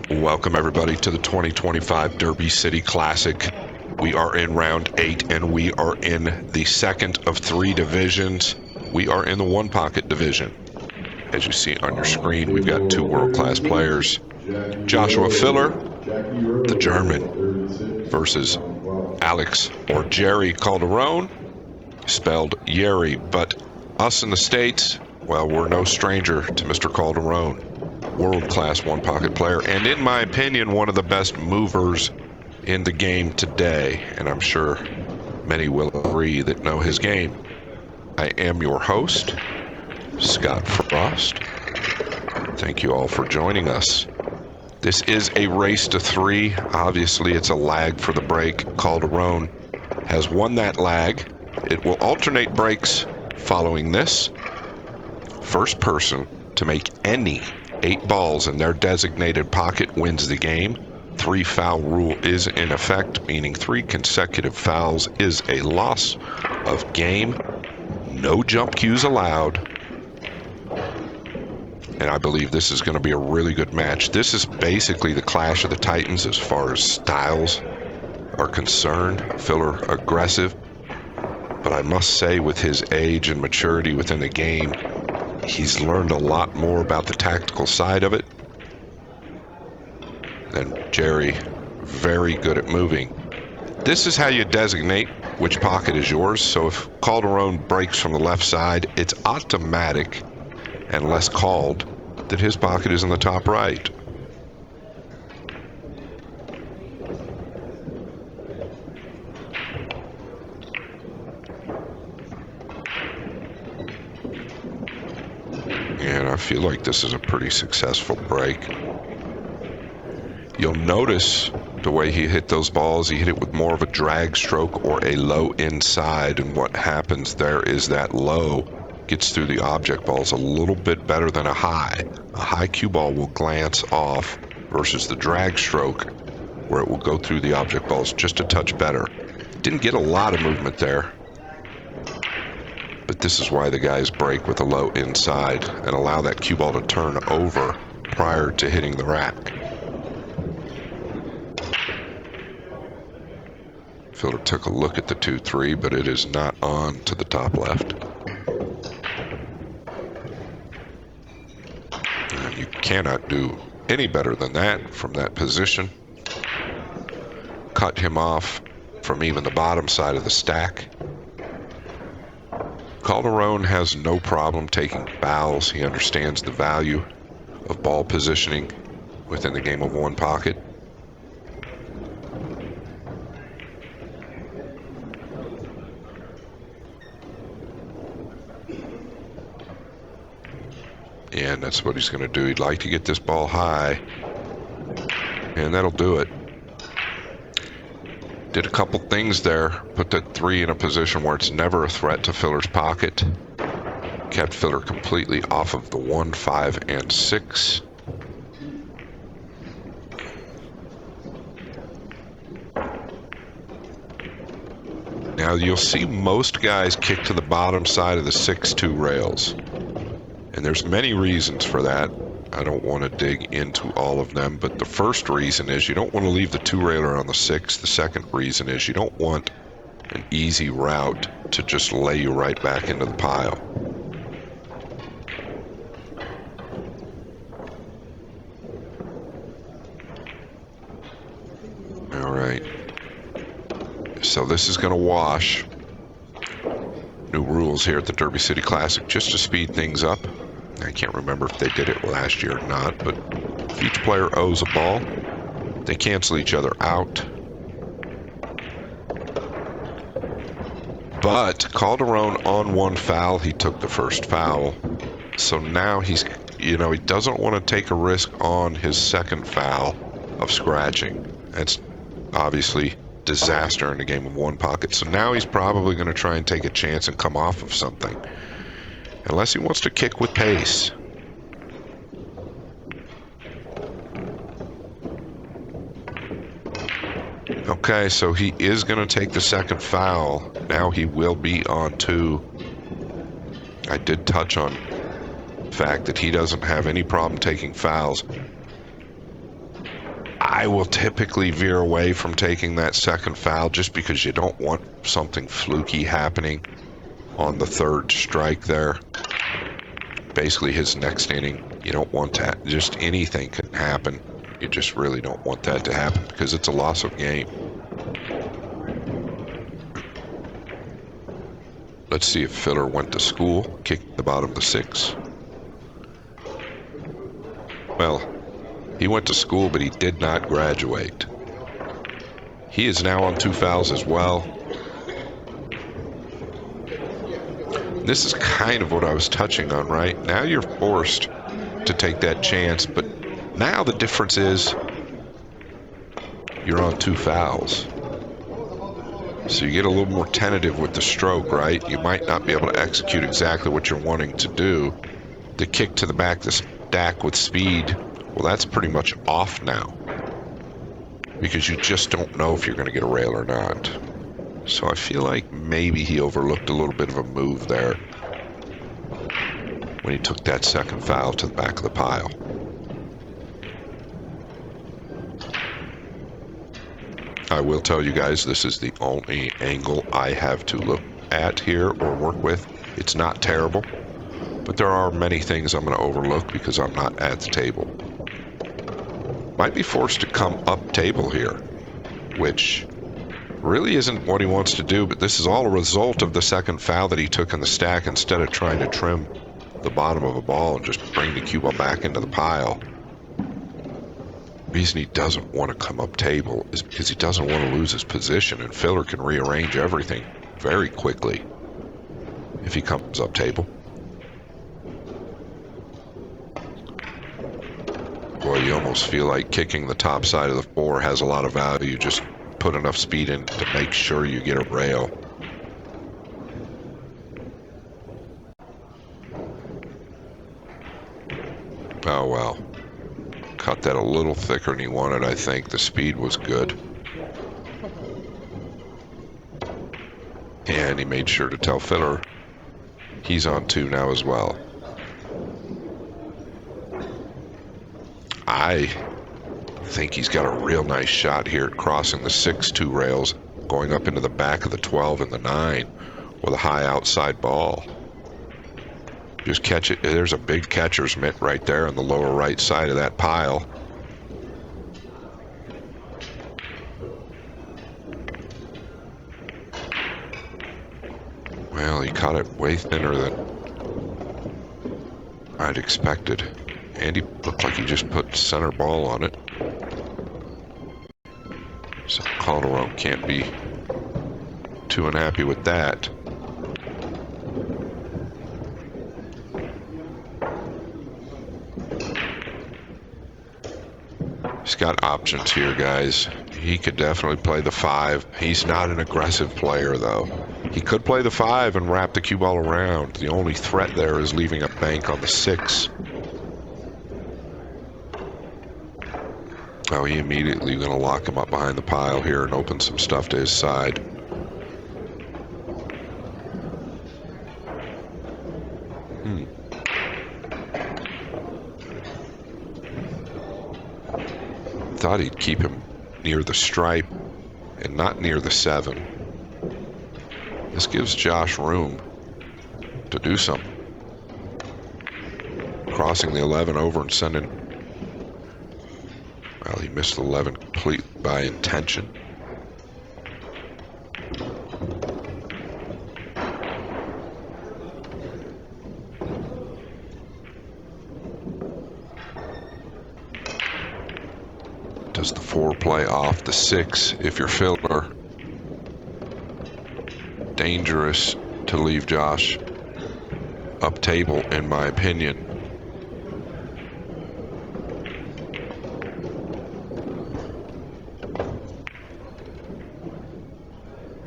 Welcome everybody to the 2025 Derby City Classic. We are in round 8 and we are in the second of 3 divisions. We are in the one pocket division. As you see on your screen, we've got 2 world-class players. Joshua Filler, the German, versus Alex or Jerry Calderon, spelled Yerry. But us in the States, well, we're no stranger to Mr. Calderon. World-class one-pocket player, and in my opinion, one of the best movers in the game today, and I'm sure many will agree that know his game. I am your host, Scott Frost. Thank you all for joining us. This is a race to 3. Obviously, it's a lag for the break. Calderon has won that lag. It will alternate breaks following this. First person to make any 8 balls in their designated pocket wins the game. 3 foul rule is in effect, meaning 3 consecutive fouls is a loss of game. No jump cues allowed. And I believe this is going to be a really good match. This is basically the clash of the titans as far as styles are concerned. Filler aggressive, but I must say with his age and maturity within the game, he's learned a lot more about the tactical side of it. And Jerry, very good at moving. This is how you designate which pocket is yours. So if Calderon breaks from the left side, it's automatic, unless called, that his pocket is in the top right. And I feel like this is a pretty successful break. You'll notice the way he hit those balls, he hit it with more of a drag stroke or a low inside, and what happens there is that low gets through the object balls a little bit better than a high. A high cue ball will glance off versus the drag stroke where it will go through the object balls just a touch better. Didn't get a lot of movement there. But this is why the guys break with a low inside and allow that cue ball to turn over prior to hitting the rack. Fielder took a look at the 2-3, but it is not on to the top left. And you cannot do any better than that from that position. Cut him off from even the bottom side of the stack. Calderon has no problem taking fouls. He understands the value of ball positioning within the game of one pocket. And that's what he's going to do. He'd like to get this ball high, and that'll do it. Did a couple things there. Put that 3 in a position where it's never a threat to Filler's pocket. Kept Filler completely off of the 1, 5, and 6. Now you'll see most guys kick to the bottom side of the 6-2 rails. And there's many reasons for that. I don't want to dig into all of them, but the first reason is you don't want to leave the 2-railer on the 6. The second reason is you don't want an easy route to just lay you right back into the pile. All right. So this is going to wash. New rules here at the Derby City Classic just to speed things up. I can't remember if they did it last year or not, but if each player owes a ball, they cancel each other out. But Calderon on 1 foul, he took the first foul. So now he doesn't want to take a risk on his second foul of scratching. That's obviously disaster in the game of one pocket. So now he's probably going to try and take a chance and come off of something. Unless he wants to kick with pace. Okay, so he is going to take the second foul. Now he will be on 2. I did touch on the fact that he doesn't have any problem taking fouls. I will typically veer away from taking that second foul just because you don't want something fluky happening on the third strike there. Basically his next inning, you don't want that. Just anything can happen. You just really don't want that to happen because it's a loss of game. Let's see if Filler went to school, kicked the bottom of the 6. Well, he went to school, but he did not graduate. He is now on 2 fouls as well. This is kind of what I was touching on, right? Now you're forced to take that chance, but now the difference is you're on 2 fouls. So you get a little more tentative with the stroke, right? You might not be able to execute exactly what you're wanting to do. The kick to the back, the stack with speed, well, that's pretty much off now. Because you just don't know if you're going to get a rail or not. So I feel like maybe he overlooked a little bit of a move there when he took that second foul to the back of the pile. I will tell you guys, this is the only angle I have to look at here or work with. It's not terrible, but there are many things I'm going to overlook because I'm not at the table. Might be forced to come up table here, which really isn't what he wants to do, but this is all a result of the second foul that he took in the stack instead of trying to trim the bottom of a ball and just bring the cue ball back into the pile. The reason he doesn't want to come up table is because he doesn't want to lose his position, and Filler can rearrange everything very quickly if he comes up table. Boy, you almost feel like kicking the top side of the 4 has a lot of value. Just put enough speed in to make sure you get a rail. Oh well. Cut that a little thicker than he wanted, I think. The speed was good. And he made sure to tell Filler he's on 2 now as well. I think he's got a real nice shot here at crossing the 6-2 rails, going up into the back of the 12 and the 9 with a high outside ball. Just catch it. There's a big catcher's mitt right there on the lower right side of that pile. Well, he caught it way thinner than I'd expected. And he looked like he just put center ball on it. So Calderon can't be too unhappy with that. He's got options here, guys. He could definitely play the 5. He's not an aggressive player, though. He could play the 5 and wrap the cue ball around. The only threat there is leaving a bank on the 6. Oh, he immediately going to lock him up behind the pile here and open some stuff to his side. Thought he'd keep him near the stripe and not near the 7. This gives Josh room to do something. Crossing the 11 over and sending... Well, he missed the 11 complete by intention. Does the 4 play off the 6 if you're Filler? Dangerous to leave Josh up table, in my opinion.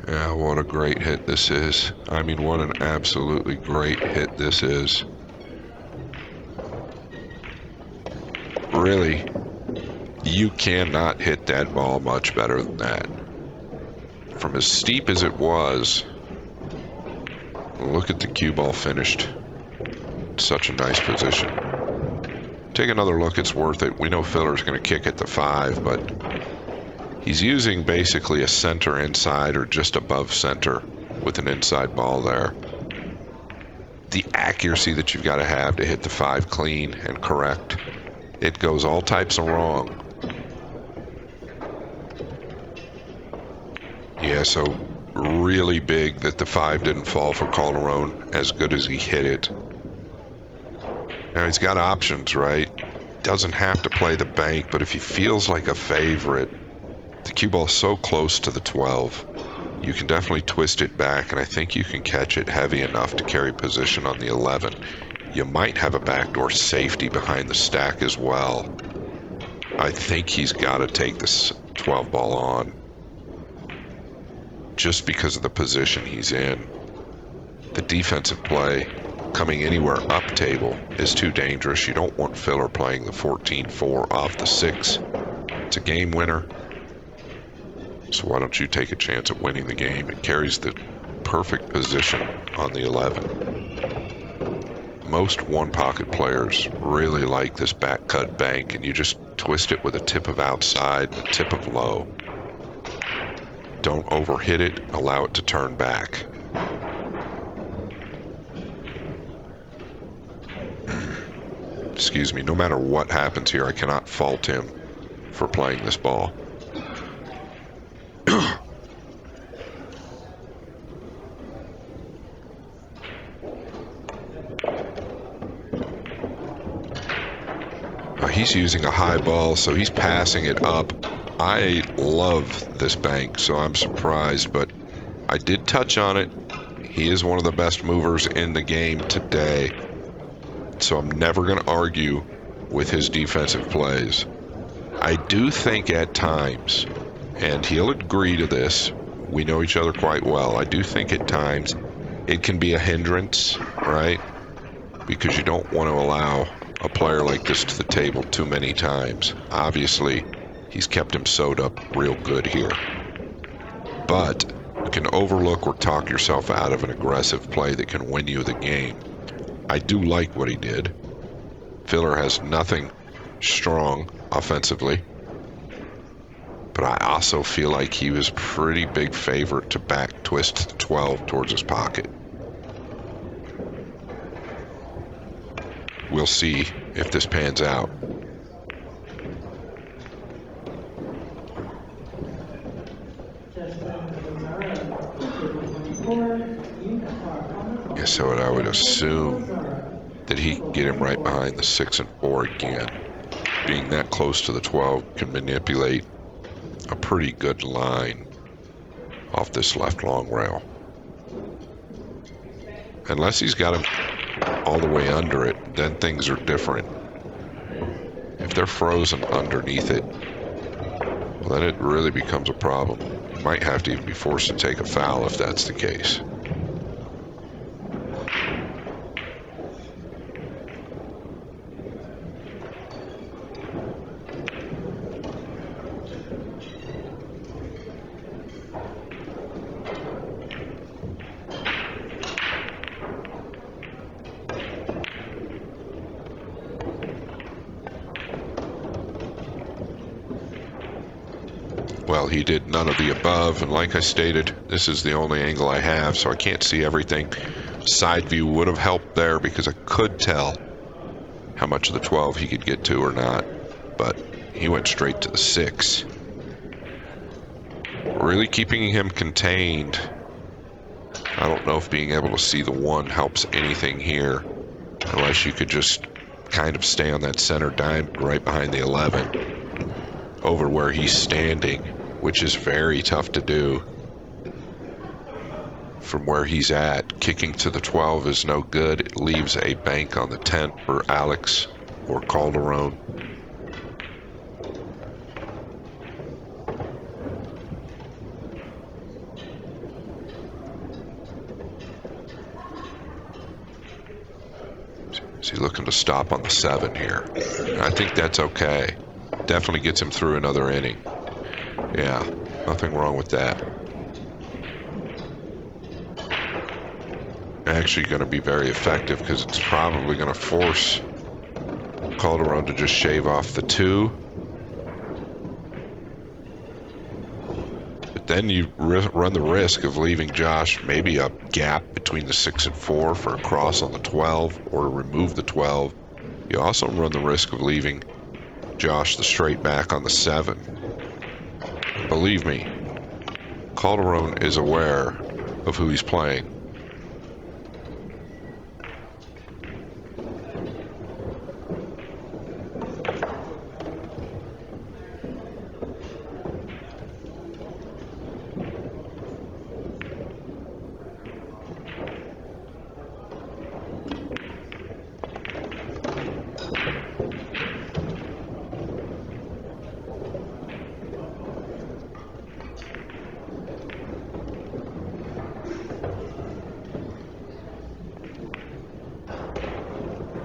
Yeah, what a great hit this is. I mean, what an absolutely great hit this is. Really, you cannot hit that ball much better than that. From as steep as it was, look at the cue ball finished. Such a nice position. Take another look, it's worth it. We know Filler's going to kick at the 5, but he's using basically a center inside or just above center with an inside ball there. The accuracy that you've got to have to hit the 5 clean and correct, it goes all types of wrong. Yeah, so really big that the 5 didn't fall for Calderon as good as he hit it. Now he's got options, right? Doesn't have to play the bank, but if he feels like a favorite, the cue ball's so close to the 12, you can definitely twist it back, and I think you can catch it heavy enough to carry position on the 11. You might have a backdoor safety behind the stack as well. I think he's got to take this 12 ball on just because of the position he's in. The defensive play coming anywhere up table is too dangerous. You don't want Filler playing the 14-4 off the 6. It's a game winner. So why don't you take a chance at winning the game? It carries the perfect position on the 11. Most one-pocket players really like this back cut bank, and you just twist it with a tip of outside and a tip of low. Don't overhit it, allow it to turn back. Excuse me, no matter what happens here, I cannot fault him for playing this ball. He's using a high ball, so he's passing it up. I love this bank, so I'm surprised, but I did touch on it. He is one of the best movers in the game today, so I'm never going to argue with his defensive plays. I do think at times, and he'll agree to this, we know each other quite well, I do think at times it can be a hindrance, right? Because you don't want to allow a player like this to the table too many times. Obviously, he's kept him sewed up real good here. But you can overlook or talk yourself out of an aggressive play that can win you the game. I do like what he did. Filler has nothing strong offensively. But I also feel like he was pretty big favorite to back twist the 12 towards his pocket. We'll see if this pans out. Yeah, so I would assume that he can get him right behind the 6 and 4 again. Being that close to the 12 can manipulate a pretty good line off this left long rail. Unless he's got him all the way under it, then things are different. If they're frozen underneath it, well, then it really becomes a problem. You might have to even be forced to take a foul if that's the case. Well, he did none of the above, and like I stated, this is the only angle I have, so I can't see everything. Side view would have helped there because I could tell how much of the 12 he could get to or not, but he went straight to the 6. Really keeping him contained. I don't know if being able to see the 1 helps anything here, unless you could just kind of stay on that center dime right behind the 11 over where he's standing, which is very tough to do from where he's at. Kicking to the 12 is no good. It leaves a bank on the 10 for Alex or Calderon. Is he looking to stop on the 7 here? I think that's okay. Definitely gets him through another inning. Yeah, nothing wrong with that. Actually going to be very effective because it's probably going to force Calderon to just shave off the 2. But then you run the risk of leaving Josh maybe a gap between the 6 and 4 for a cross on the 12, or to remove the 12. You also run the risk of leaving Josh the straight back on the 7. Believe me, Calderon is aware of who he's playing.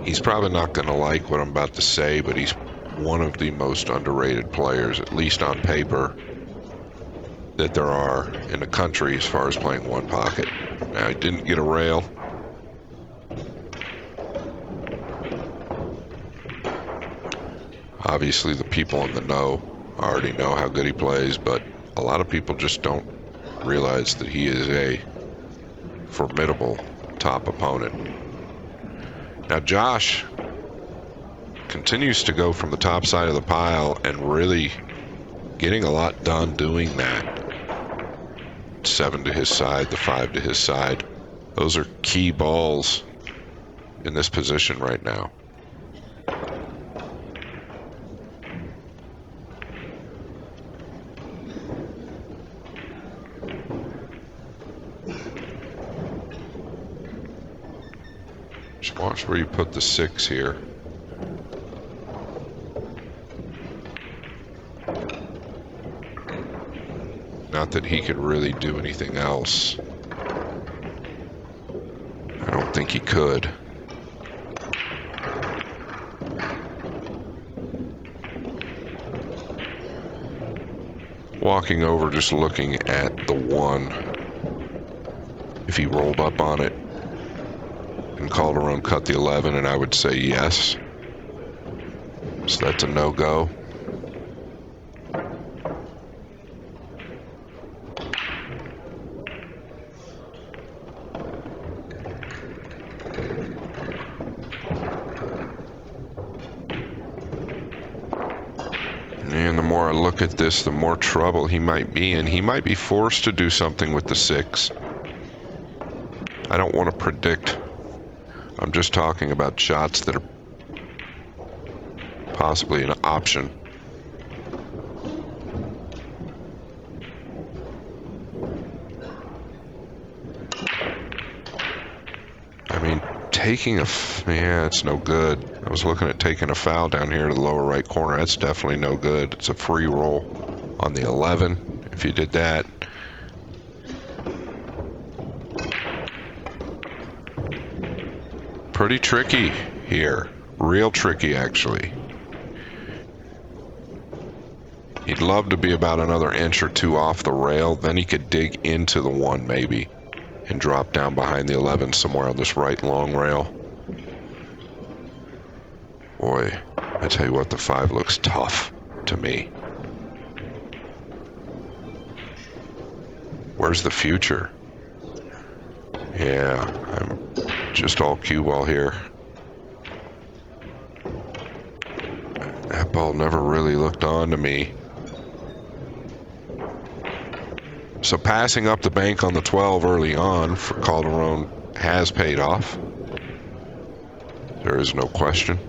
He's probably not going to like what I'm about to say, but he's one of the most underrated players, at least on paper, that there are in the country as far as playing one pocket. Now, he didn't get a rail. Obviously, the people in the know already know how good he plays, but a lot of people just don't realize that he is a formidable top opponent. Now, Josh continues to go from the top side of the pile and really getting a lot done doing that. 7 to his side, the 5 to his side. Those are key balls in this position right now. Just watch where you put the 6 here. Not that he could really do anything else. I don't think he could. Walking over, just looking at the 1. If he rolled up on it and Calderon cut the 11, and I would say yes. So that's a no-go. And the more I look at this, the more trouble he might be in. He might be forced to do something with the 6. I don't want to predict. I'm just talking about shots that are possibly an option. I mean, taking a... yeah, it's no good. I was looking at taking a foul down here to the lower right corner. That's definitely no good. It's a free roll on the 11 if you did that. Pretty tricky here. Real tricky, actually. He'd love to be about another inch or 2 off the rail. Then he could dig into the 1 maybe and drop down behind the 11 somewhere on this right long rail. Boy, I tell you what, the 5 looks tough to me. Where's the future? Yeah, I'm just all cue ball here. That ball never really looked on to me. So passing up the bank on the 12 early on for Calderon has paid off. There is no question.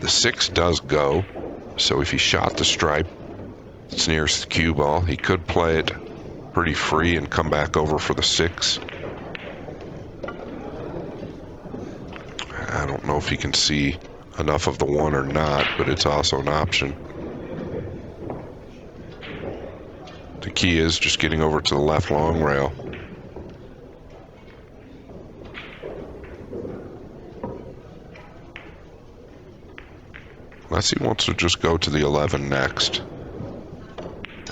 The 6 does go, so if he shot the stripe, it's nearest the cue ball. He could play it pretty free and come back over for the 6. I don't know if he can see enough of the 1 or not, but it's also an option. The key is just getting over to the left long rail. Unless he wants to just go to the 11 next.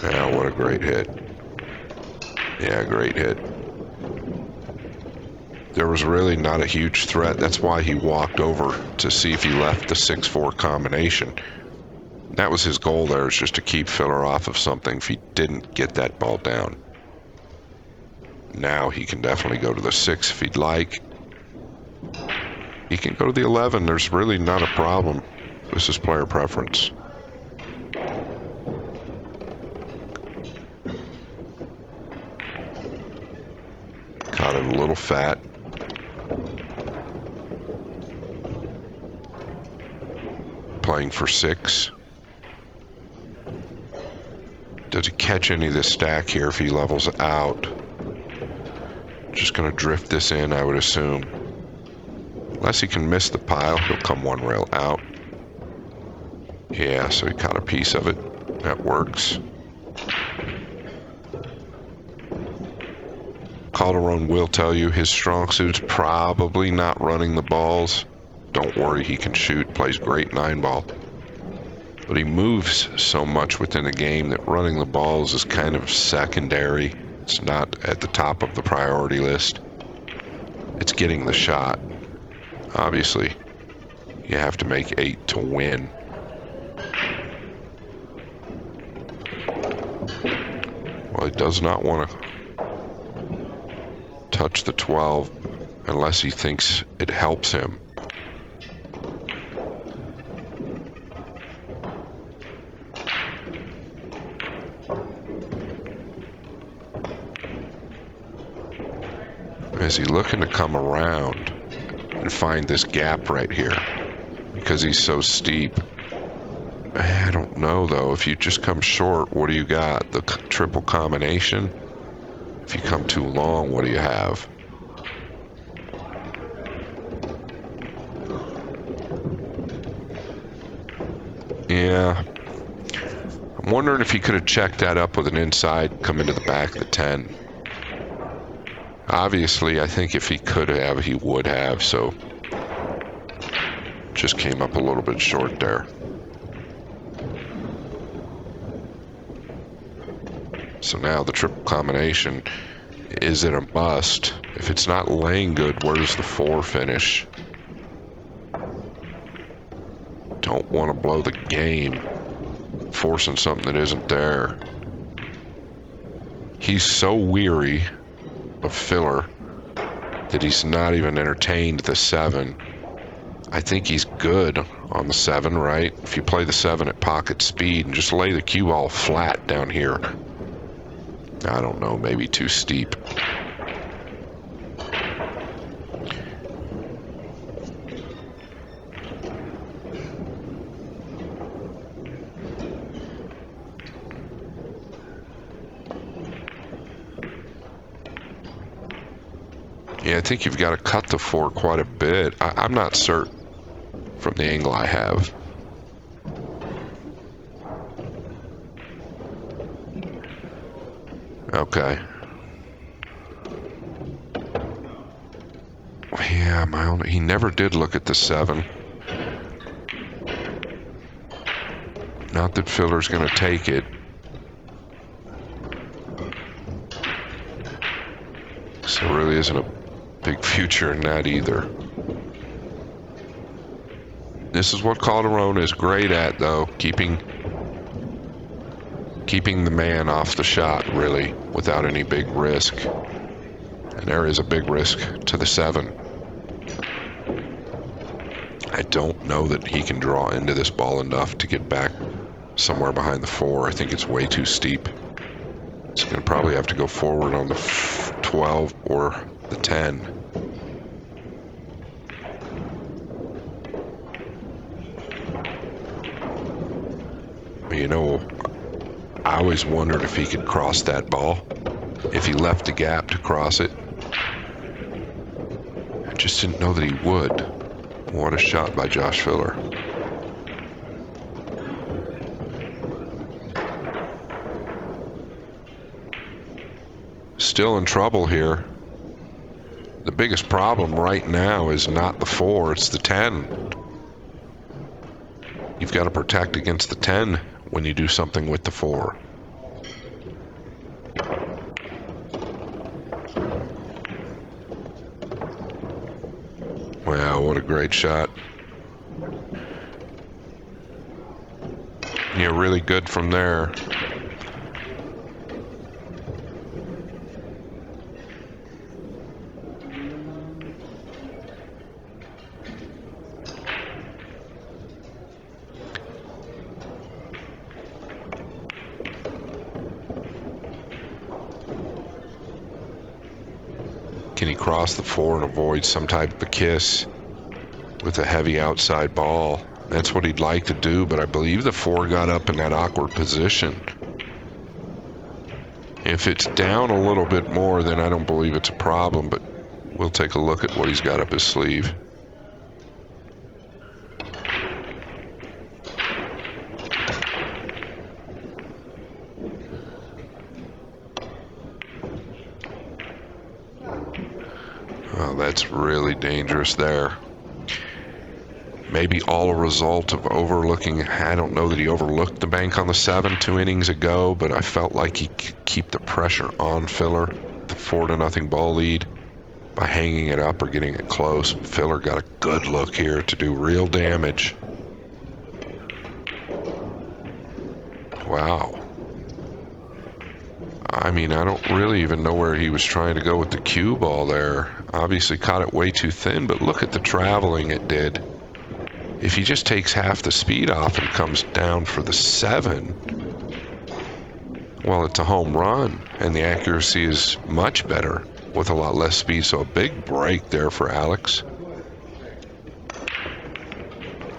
Yeah, what a great hit. Yeah, great hit. There was really not a huge threat. That's why he walked over to see if he left the 6-4 combination. That was his goal there, is just to keep Filler off of something if he didn't get that ball down. Now he can definitely go to the 6 if he'd like. He can go to the 11. There's really not a problem. This is player preference. Caught it a little fat. Playing for 6. Does he catch any of this stack here if he levels out? Just going to drift this in, I would assume. Unless he can miss the pile, he'll come one rail out. Yeah, so he caught a piece of it. That works. Calderon will tell you his strong suit's probably not running the balls. Don't worry, he can shoot, plays great 9-ball. But he moves so much within the game that running the balls is kind of secondary. It's not at the top of the priority list. It's getting the shot. Obviously, you have to make 8 to win. Well, he does not want to touch the 12 unless he thinks it helps him. Is he looking to come around and find this gap right here because he's so steep? I don't know though. If you just come short, what do you got? The triple combination? If you come too long, what do you have? Yeah. I'm wondering if he could have checked that up with an inside, come into the back of the 10. Obviously, I think if he could have, he would have, so just came up a little bit short there. So now the triple combination, is it a must? If it's not laying good, where does the 4 finish? Don't want to blow the game, forcing something that isn't there. He's so weary of Filler that he's not even entertained the 7. I think he's good on the 7, right? If you play the 7 at pocket speed and just lay the cue ball flat down here. I don't know, maybe too steep. Yeah, I think you've got to cut the 4 quite a bit. I'm not certain from the angle I have. Okay. Yeah, he never did look at the 7. Not that Filler's going to take it. So there really isn't a big future in that either. This is what Calderon is great at, though, keeping the man off the shot, really, without any big risk. And there is a big risk to the 7. I don't know that he can draw into this ball enough to get back somewhere behind the 4. I think it's way too steep. He's going to probably have to go forward on the 12 or the 10. You know, I always wondered if he could cross that ball, if he left the gap to cross it. I just didn't know that he would. What a shot by Josh Filler. Still in trouble here. The biggest problem right now is not the 4, it's the 10. You've got to protect against the 10 when you do something with the 4. Wow, what a great shot. Yeah, really good from there. Can he cross the 4 and avoid some type of a kiss with a heavy outside ball? That's what he'd like to do, but I believe the 4 got up in that awkward position. If it's down a little bit more, then I don't believe it's a problem, but we'll take a look at what he's got up his sleeve. Well, that's really dangerous there. Maybe all a result of overlooking. I don't know that he overlooked the bank on the 7 2 innings ago, but I felt like he could keep the pressure on Filler, the 4-0 ball lead, by hanging it up or getting it close. Filler got a good look here to do real damage. Wow. I mean, I don't really even know where he was trying to go with the cue ball there. Obviously caught it way too thin, but look at the traveling it did. If he just takes half the speed off and comes down for the 7, well, it's a home run, and the accuracy is much better with a lot less speed, so a big break there for Alex.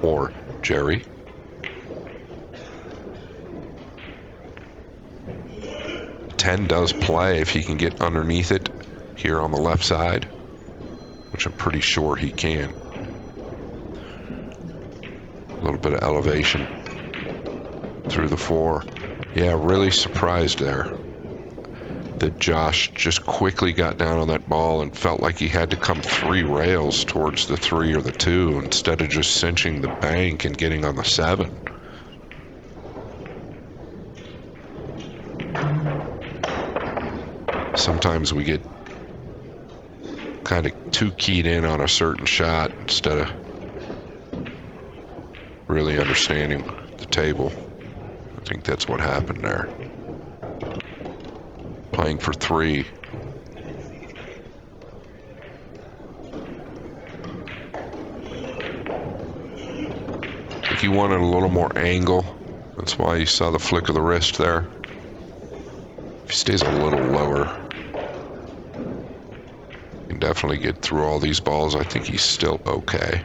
Or Jerry. Ten does play if he can get underneath it here on the left side, which I'm pretty sure he can. A little bit of elevation through the 4. Yeah, really surprised there that Josh just quickly got down on that ball and felt like he had to come 3 rails towards the 3 or the 2 instead of just cinching the bank and getting on the 7. Sometimes we get kind of too keyed in on a certain shot instead of really understanding the table. I think that's what happened there. Playing for 3. I think he wanted a little more angle. That's why you saw the flick of the wrist there. If he stays a little lower, he can definitely get through all these balls. I think he's still okay.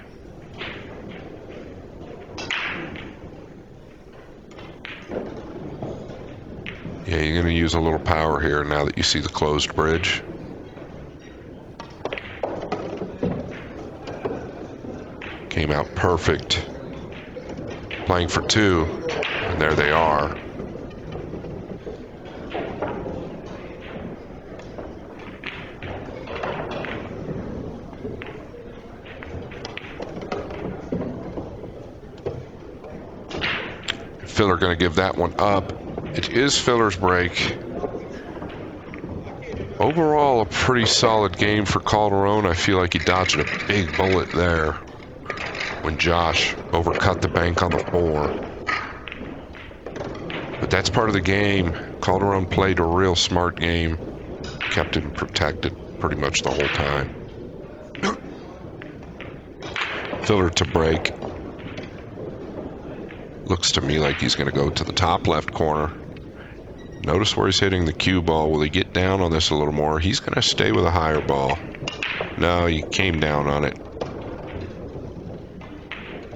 Yeah, you're going to use a little power here now that you see the closed bridge. Came out perfect. Playing for 2, and there they are. Filler going to give that one up. It is Filler's break. Overall, a pretty solid game for Calderon. I feel like he dodged a big bullet there when Josh overcut the bank on the 4. But that's part of the game. Calderon played a real smart game. Kept him protected pretty much the whole time. Filler to break. Looks to me like he's going to go to the top left corner. Notice where he's hitting the cue ball. Will he get down on this a little more? He's going to stay with a higher ball. No, he came down on it.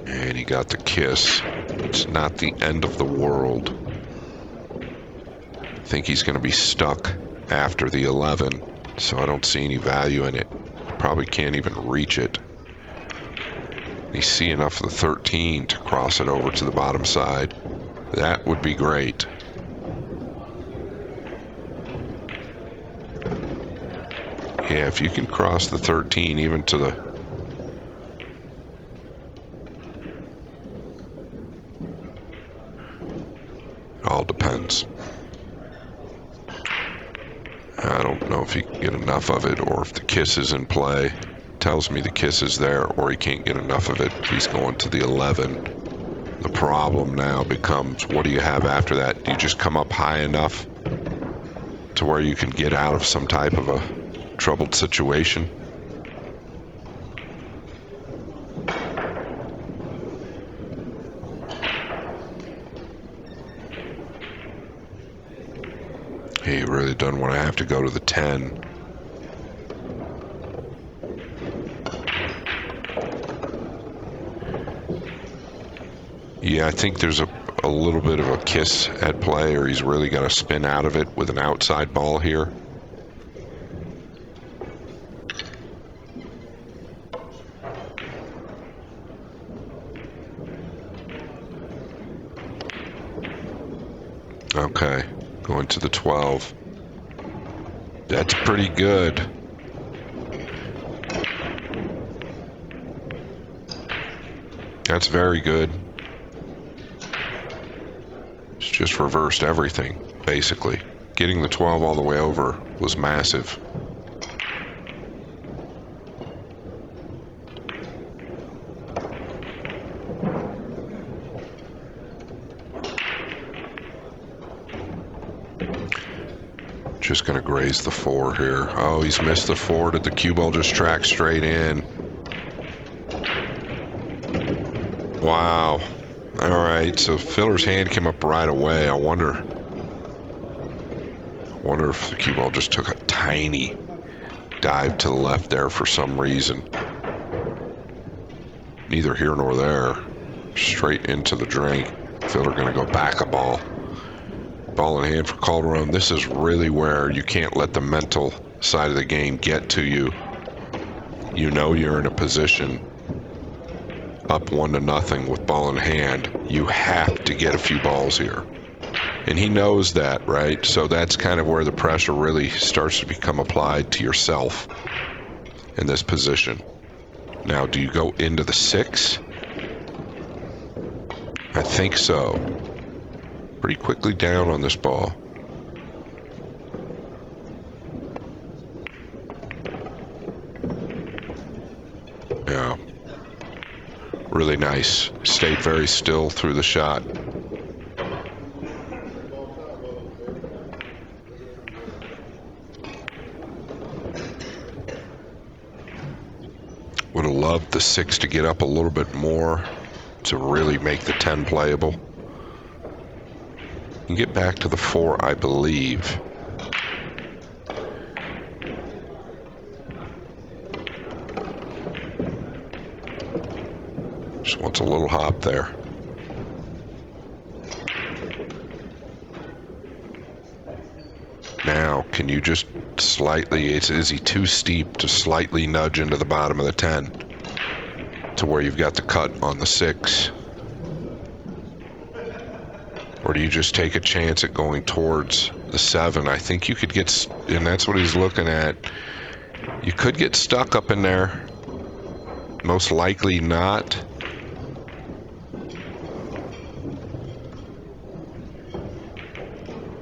And he got the kiss. It's not the end of the world. I think he's going to be stuck after the 11, so I don't see any value in it. Probably can't even reach it. You see enough of the 13 to cross it over to the bottom side. That would be great. Yeah, if you can cross the 13 even to the... It all depends. I don't know if you can get enough of it or if the kiss is in play. tells me the kiss is there, or he can't get enough of it. He's going to the 11. The problem now becomes, what do you have after that? Do you just come up high enough to where you can get out of some type of a troubled situation? He really doesn't want to have to go to the 10. Yeah, I think there's a little bit of a kiss at play, or he's really got to spin out of it with an outside ball here. Okay, going to the 12. That's pretty good. That's very good. It's just reversed everything, basically. Getting the 12 all the way over was massive. Just gonna graze the 4 here. Oh, he's missed the 4. Did the cue ball just track straight in? Wow. All right, so Filler's hand came up right away. I wonder if the cue ball just took a tiny dive to the left there for some reason. Neither here nor there. Straight into the drink. Filler gonna go back a ball. Ball in hand for Calderon. This is really where you can't let the mental side of the game get to you. You know you're in a position up 1-0 with ball in hand. You have to get a few balls here. And he knows that, right? So that's kind of where the pressure really starts to become applied to yourself in this position. Now, do you go into the 6? I think so. Pretty quickly down on this ball. Yeah. Really nice. Stayed very still through the shot. Would have loved the 6 to get up a little bit more to really make the 10 playable. You can get back to the 4, I believe. Just wants a little hop there. Now, can you just slightly, is he too steep to slightly nudge into the bottom of the 10 to where you've got the cut on the 6? Or do you just take a chance at going towards the 7? I think you could get, and that's what he's looking at. You could get stuck up in there. Most likely not.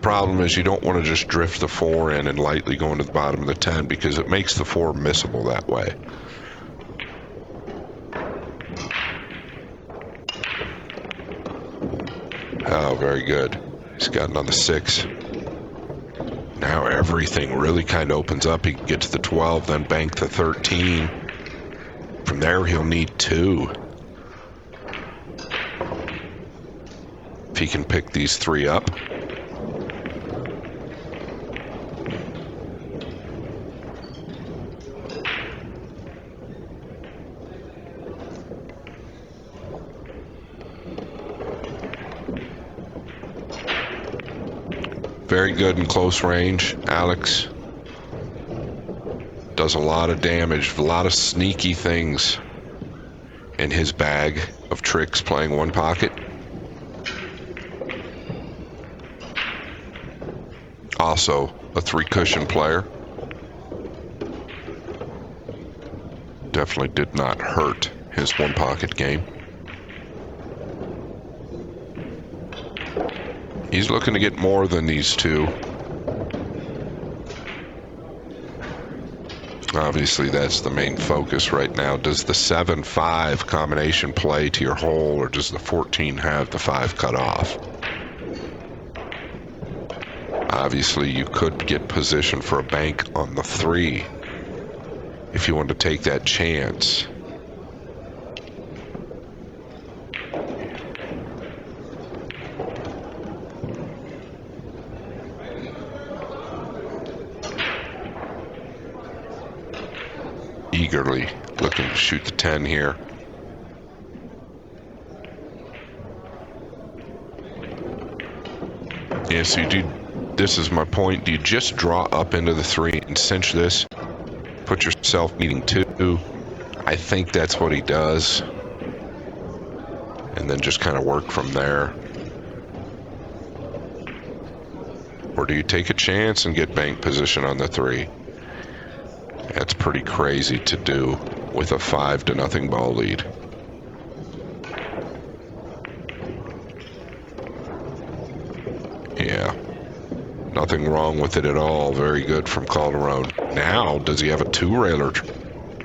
Problem is you don't want to just drift the 4 in and lightly go into the bottom of the 10 because it makes the 4 missable that way. Oh, very good. He's gotten on the 6. Now everything really kind of opens up. He can get to the 12, then bank the 13. From there, he'll need 2. If he can pick these 3 up. Very good in close range. Alex does a lot of damage, a lot of sneaky things in his bag of tricks playing one pocket. Also a 3 cushion player. Definitely did not hurt his one pocket game. He's looking to get more than these 2. Obviously, that's the main focus right now. Does the 7-5 combination play to your hole, or does the 14 have the 5 cut off? Obviously, you could get position for a bank on the 3 if you want to take that chance. Eagerly looking to shoot the 10 here. Yeah, so you do, this is my point. Do you just draw up into the 3 and cinch this? Put yourself needing 2. I think that's what he does. And then just kind of work from there. Or do you take a chance and get bank position on the 3? That's pretty crazy to do with a 5-0 ball lead. Yeah, nothing wrong with it at all. Very good from Calderon. Now, does he have a 2-railer?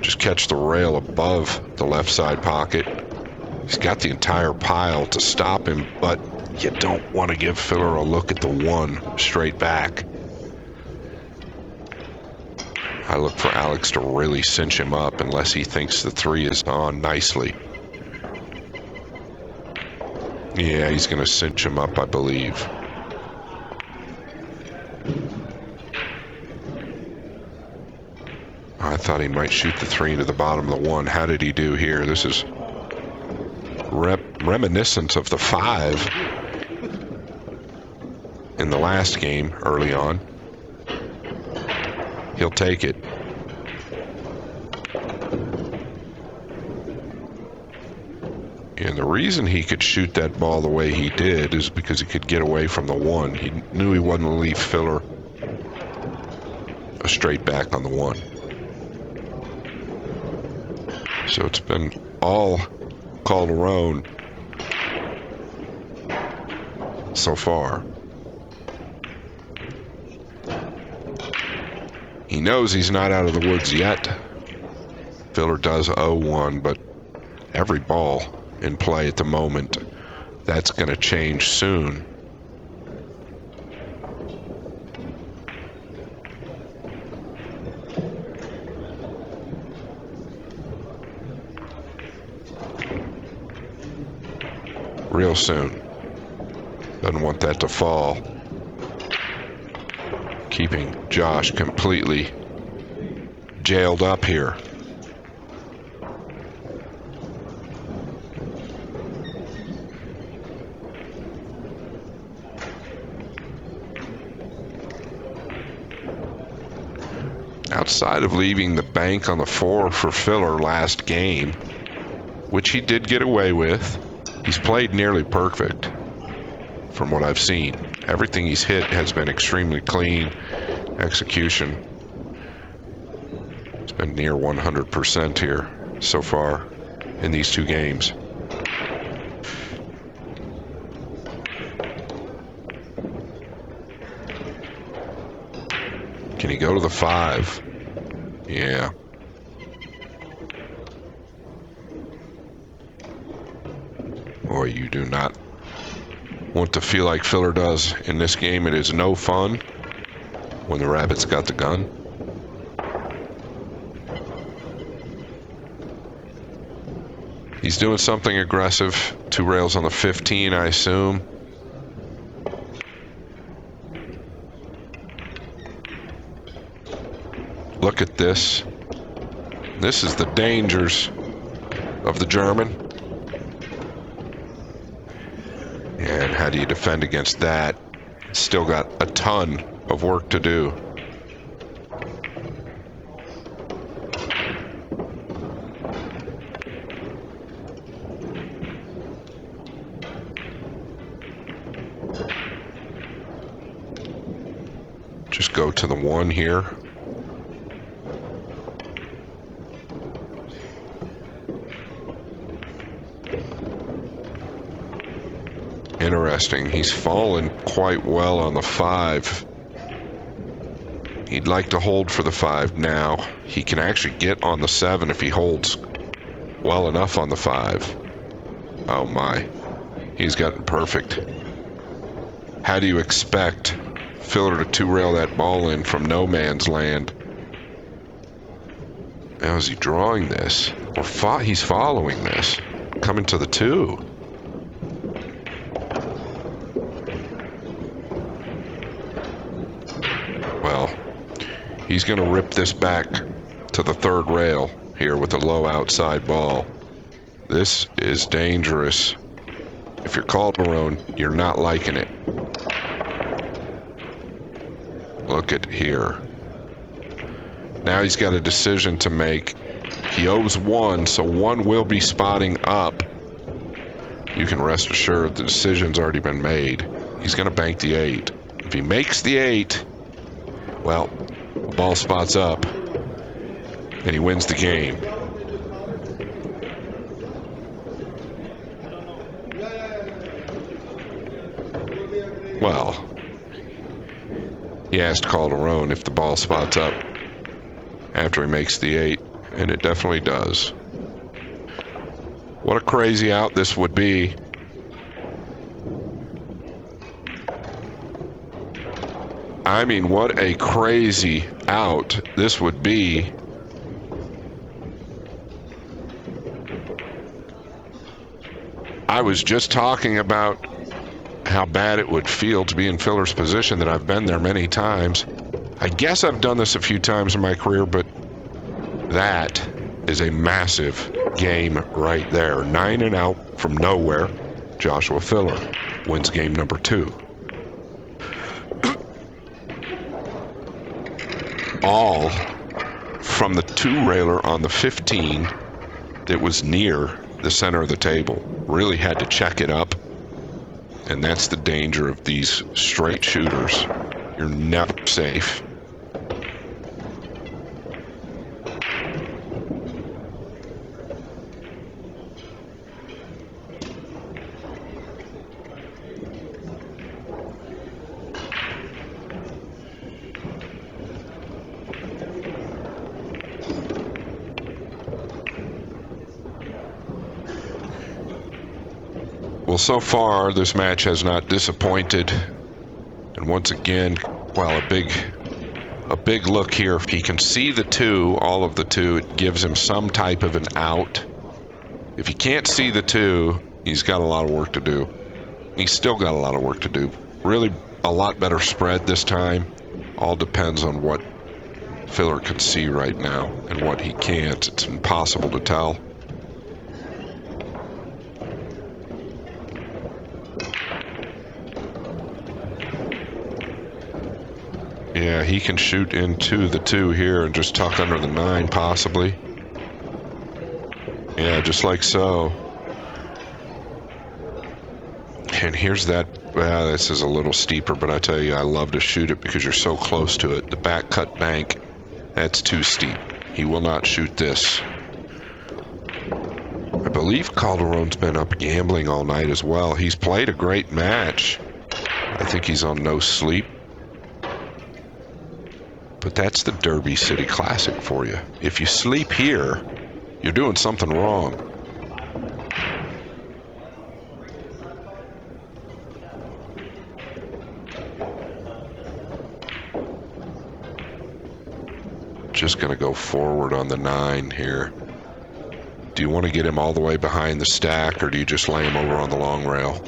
Just catch the rail above the left side pocket. He's got the entire pile to stop him, but you don't want to give Filler a look at the 1 straight back. I look for Alex to really cinch him up unless he thinks the 3 is on nicely. Yeah, he's going to cinch him up, I believe. I thought he might shoot the 3 into the bottom of the 1. How did he do here? This is reminiscent of the 5 in the last game early on. He'll take it. And the reason he could shoot that ball the way he did is because he could get away from the 1. He knew he wasn't going to leave Filler a straight back on the 1. So it's been all Calderon so far. He knows he's not out of the woods yet. Filler does 0-1, but every ball in play at the moment, that's going to change soon. Real soon. Doesn't want that to fall. Keeping Josh completely jailed up here. Outside of leaving the bank on the 4 for Filler last game, which he did get away with, he's played nearly perfect from what I've seen. Everything he's hit has been extremely clean. Execution has been near 100% here so far in these 2 games. Can he go to the 5? Yeah. Boy, you do not want to feel like Filler does in this game. It is no fun when the Rabbits got the gun. He's doing something aggressive. 2 rails on the 15, I assume. Look at this. This is the dangers of the German. And how do you defend against that? Still got a ton of work to do. Just go to the 1 here. Interesting. He's fallen quite well on the 5. He'd like to hold for the 5 now. He can actually get on the 7 if he holds well enough on the 5. Oh my. He's gotten perfect. How do you expect Filler to 2-rail that ball in from no man's land? Now is he drawing this? Or he's following this? Coming to the 2. Well, he's going to rip this back to the 3rd rail here with a low outside ball. This is dangerous. If you're Calderon, you're not liking it. Look at here. Now he's got a decision to make. He owes 1, so 1 will be spotting up. You can rest assured the decision's already been made. He's going to bank the 8. If he makes the 8, well, the ball spots up, and he wins the game. Well, he asked Calderon if the ball spots up after he makes the 8, and it definitely does. What a crazy out this would be. I mean, what a crazy out this would be. I was just talking about how bad it would feel to be in Filler's position, that I've been there many times. I guess I've done this a few times in my career, but that is a massive game right there. 9 and out from nowhere. Joshua Filler wins game number 2. All from the 2-railer on the 15 that was near the center of the table. Really had to check it up. And that's the danger of these straight shooters. You're never safe. Well, so far, this match has not disappointed. And once again, well, a big look here. If he can see the 2, all of the 2, it gives him some type of an out. If he can't see the 2, he's got a lot of work to do. He's still got a lot of work to do. Really a lot better spread this time. All depends on what Filler can see right now and what he can't. It's impossible to tell. Yeah, he can shoot into the 2 here and just tuck under the 9, possibly. Yeah, just like so. And here's that. Well, this is a little steeper, but I tell you, I love to shoot it because you're so close to it. The back cut bank, that's too steep. He will not shoot this. I believe Calderon's been up gambling all night as well. He's played a great match. I think he's on no sleep. But that's the Derby City Classic for you. If you sleep here, you're doing something wrong. Just going to go forward on the 9 here. Do you want to get him all the way behind the stack, or do you just lay him over on the long rail?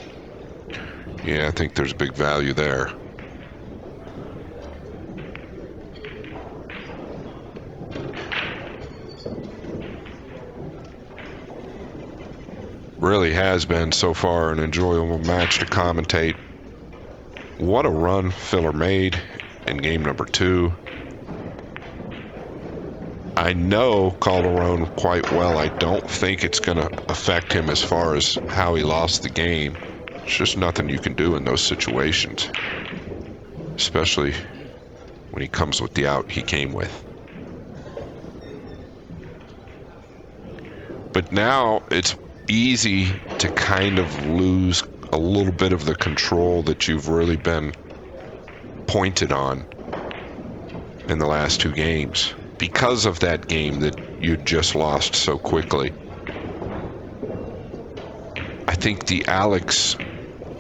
Yeah, I think there's big value there. Really has been so far an enjoyable match to commentate. What a run Filler made in game number 2. I know Calderon quite well. I don't think it's going to affect him as far as how he lost the game. It's just nothing you can do in those situations, especially when he comes with the out he came with. But now it's easy to kind of lose a little bit of the control that you've really been pointed on. in the last 2 games because of that game that you just lost so quickly. I think the Alex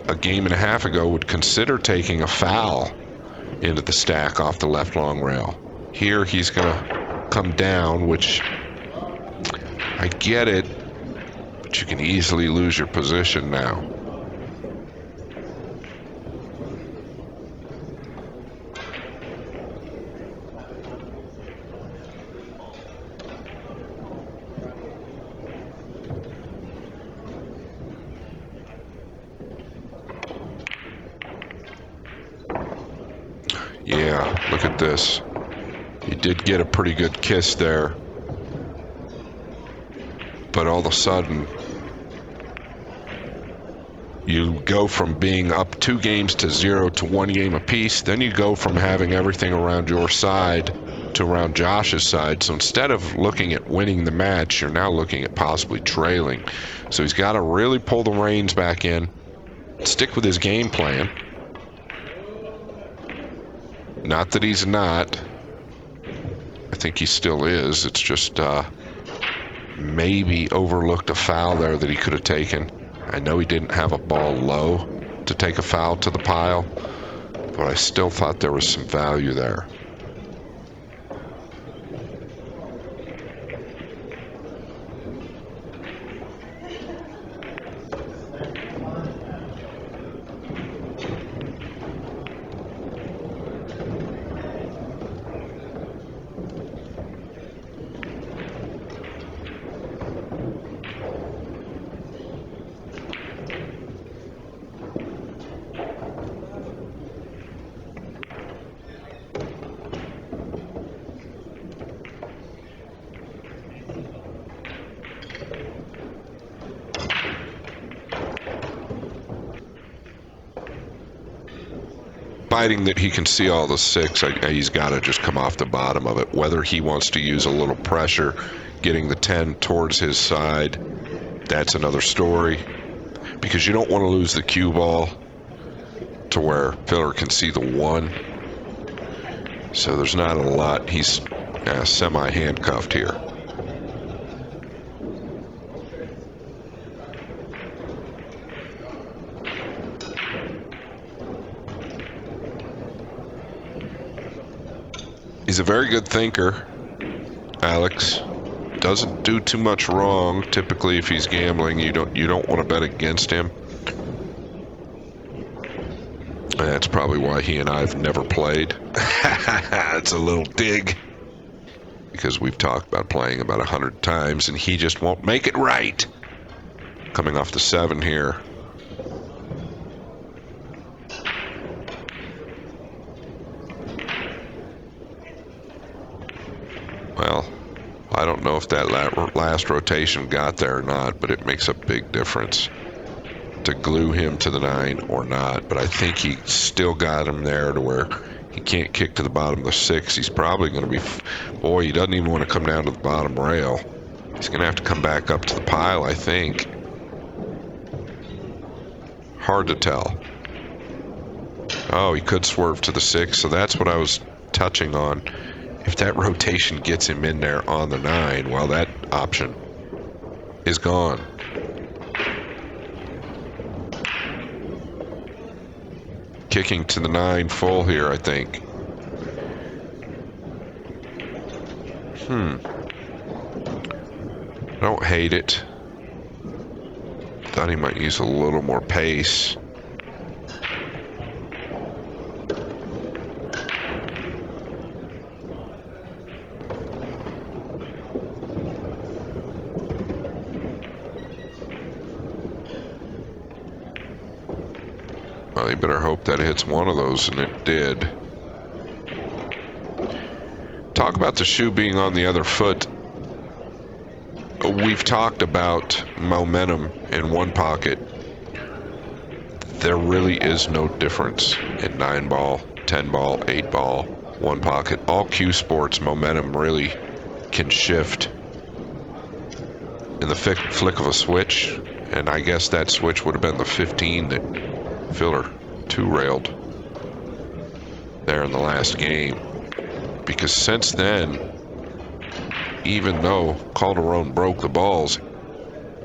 a game and a half ago would consider taking a foul into the stack off the left long rail. Here he's going to come down, which I get it, but you can easily lose your position now. Yeah, look at this. He did get a pretty good kiss there. But all of a sudden, you go from being up 2 games to 0 to 1 game apiece. Then you go from having everything around your side to around Josh's side. So instead of looking at winning the match, you're now looking at possibly trailing. So he's got to really pull the reins back in, stick with his game plan. Not that he's not. I think he still is. It's just maybe overlooked a foul there that he could have taken. I know he didn't have a ball low to take a foul to the pile, but I still thought there was some value there. Biting that he can see all the 6, he's got to just come off the bottom of it. Whether he wants to use a little pressure, getting the 10 towards his side, that's another story. Because you don't want to lose the cue ball to where Filler can see the 1. So there's not a lot. He's semi-handcuffed here. He's a very good thinker, Alex. Doesn't do too much wrong. Typically, if he's gambling, you don't want to bet against him. That's probably why he and I have never played. It's a little dig. Because we've talked about playing about 100 times, and he just won't make it right. Coming off the 7 here. Well, I don't know if that last rotation got there or not, but it makes a big difference to glue him to the 9 or not. But I think he still got him there to where he can't kick to the bottom of the 6. He's probably going to be... Boy, he doesn't even want to come down to the bottom rail. He's going to have to come back up to the pile, I think. Hard to tell. Oh, he could swerve to the 6, so that's what I was touching on. If that rotation gets him in there on the 9, well, that option is gone. Kicking to the 9 full here, I think. I don't hate it. Thought he might use a little more pace. Well, you better hope that hits one of those, and it did. Talk about the shoe being on the other foot. We've talked about momentum in one pocket. There really is no difference in 9 ball, 10 ball, 8 ball, one pocket. All cue sports, momentum really can shift in the flick of a switch, and I guess that switch would have been the 15 that Filler 2-railed there in the last game. because since then, even though Calderon broke the balls,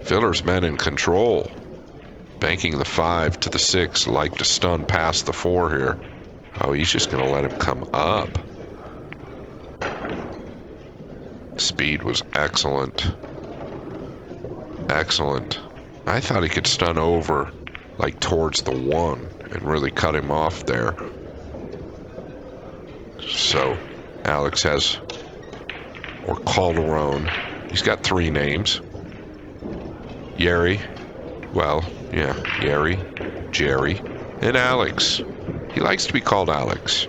Filler's been in control. Banking the 5 to the 6, like to stun past the 4 here. Oh, he's just going to let him come up. Speed was excellent. Excellent. I thought he could stun over, like towards the 1, and really cut him off there. So, Alex has, or Calderon, he's got 3 names. Yerry, well, yeah, Yerry, Jerry, and Alex. He likes to be called Alex.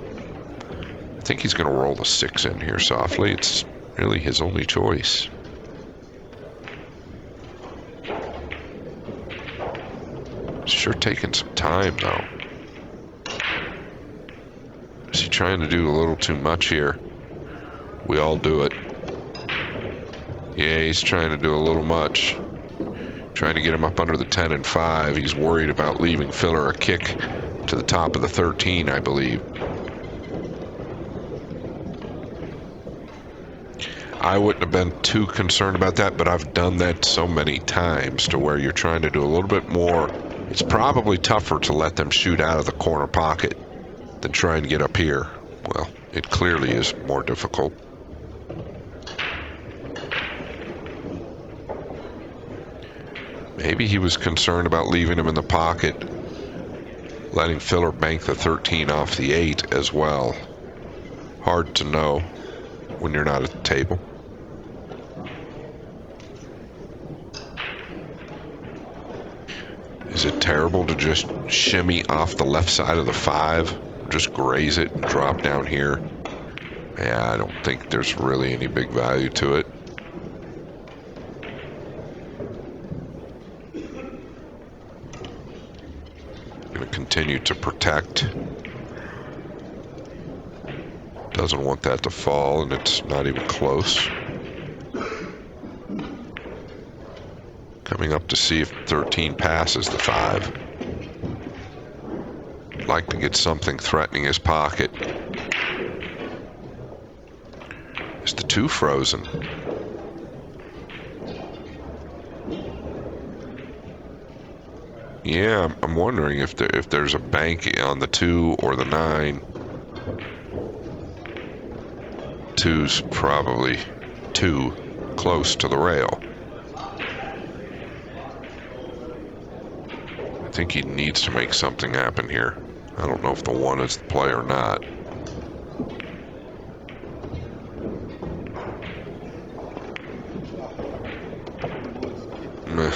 I think he's going to roll the 6 in here softly. It's really his only choice. Sure taking some time, though. Is he trying to do a little too much here? We all do it. Yeah, he's trying to do a little much. Trying to get him up under the 10 and 5. He's worried about leaving Filler a kick to the top of the 13, I believe. I wouldn't have been too concerned about that, but I've done that so many times to where you're trying to do a little bit more. It's probably tougher to let them shoot out of the corner pocket than trying to get up here. Well, it clearly is more difficult. Maybe he was concerned about leaving him in the pocket, letting Filler bank the 13 off the 8 as well. Hard to know when you're not at the table. Is it terrible to just shimmy off the left side of the 5, just graze it and drop down here? Yeah, I don't think there's really any big value to it. Going to continue to protect. Doesn't want that to fall, and it's not even close. Coming up to see if 13 passes the 5. Like to get something threatening his pocket. Is the 2 frozen? Yeah, I'm wondering if there's a bank on the 2 or the 9. 2's probably too close to the rail. I think he needs to make something happen here. I don't know if the 1 is the play or not. Meh.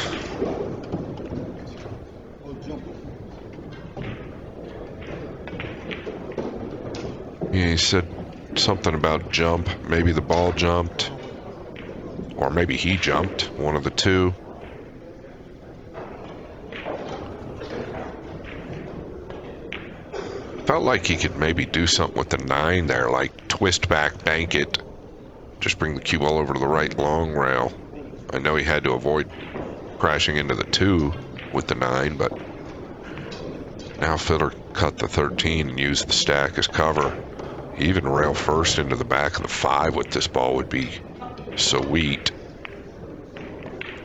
Yeah, he said something about jump. Maybe the ball jumped. Or maybe he jumped. One of the 2. Felt like he could maybe do something with the 9 there, like twist back, bank it. Just bring the cue ball over to the right long rail. I know he had to avoid crashing into the 2 with the 9, but now Filler cut the 13 and used the stack as cover. Even rail first into the back of the 5 with this ball would be sweet.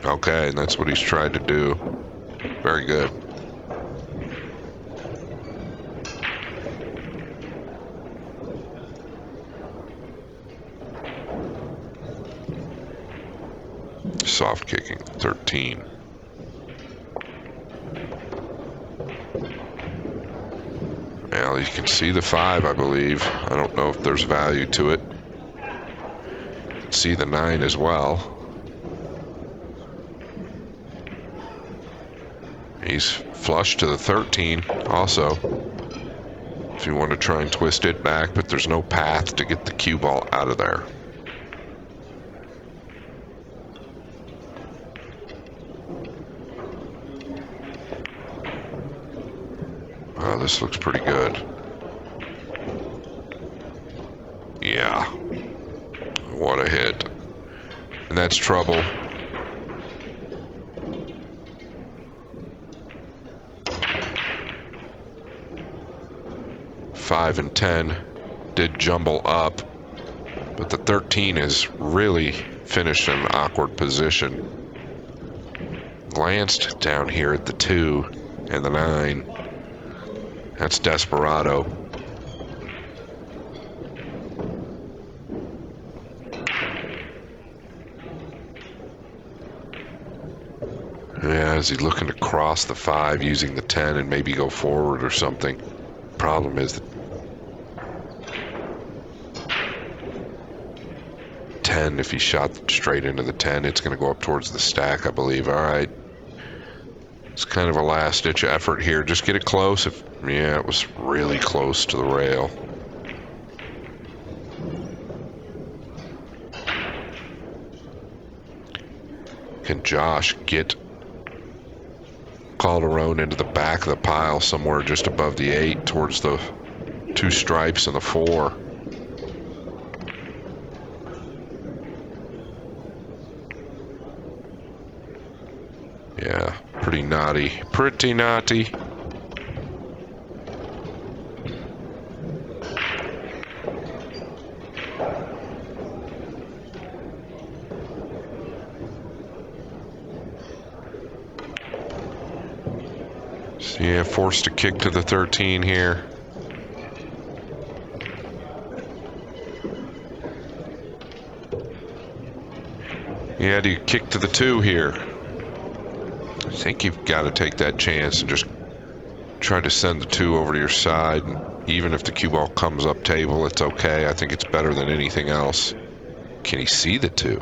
Okay, and that's what he's tried to do. Very good. Soft kicking 13. Well, you can see the 5, I believe. I don't know if there's value to it. You can see the 9 as well. He's flush to the 13 also. If you want to try and twist it back, but there's no path to get the cue ball out of there. Wow, this looks pretty good. Yeah. What a hit. And that's trouble. Five and 10 did jumble up. But the 13 is really finished in an awkward position. Glanced down here at the 2 and the 9. That's Desperado. Yeah, is he looking to cross the 5 using the 10 and maybe go forward or something? Problem is that 10, if he shot straight into the 10, it's going to go up towards the stack, I believe. All right. It's kind of a last-ditch effort here. Just get it close. Yeah, it was really close to the rail. Can Josh get Calderon into the back of the pile somewhere just above the 8 towards the 2 stripes and the 4? Yeah, pretty naughty. Pretty naughty. So yeah, forced to kick to the 13 here. Yeah, do you kick to the 2 here? I think you've got to take that chance and just try to send the 2 over to your side. Even if the cue ball comes up table, it's okay. I think it's better than anything else. Can he see the 2?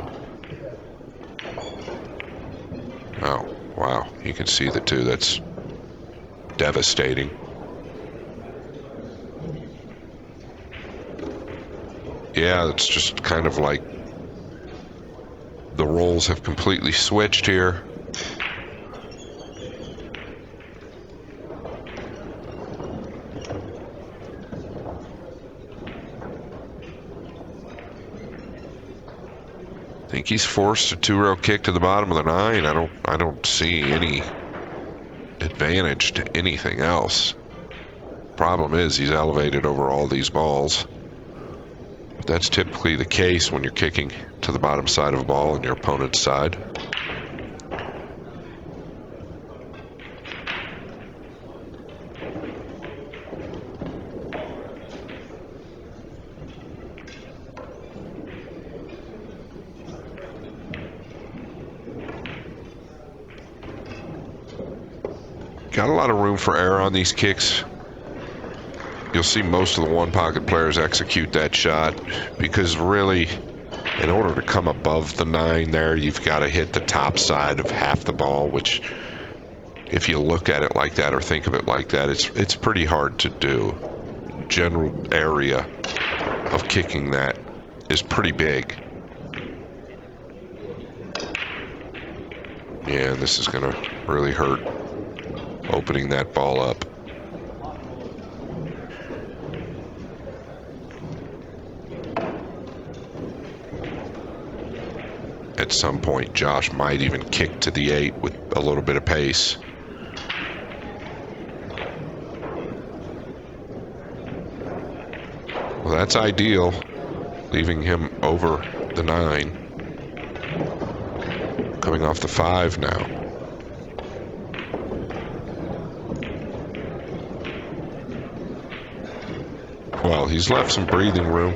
Oh, wow. You can see the 2. That's devastating. Yeah, it's just kind of like the roles have completely switched here. I think he's forced a 2-row kick to the bottom of the 9. I don't see any advantage to anything else. Problem is he's elevated over all these balls. But that's typically the case when you're kicking to the bottom side of a ball on your opponent's side. Got a lot of room for error on these kicks. You'll see most of the 1-pocket players execute that shot because really, in order to come above the 9 there, you've got to hit the top side of half the ball, which if you look at it like that or think of it like that, it's pretty hard to do. General area of kicking that is pretty big. Yeah, this is going to really hurt opening that ball up. At some point, Josh might even kick to the 8 with a little bit of pace. Well, that's ideal, leaving him over the 9. Coming off the 5 now. Well, he's left some breathing room.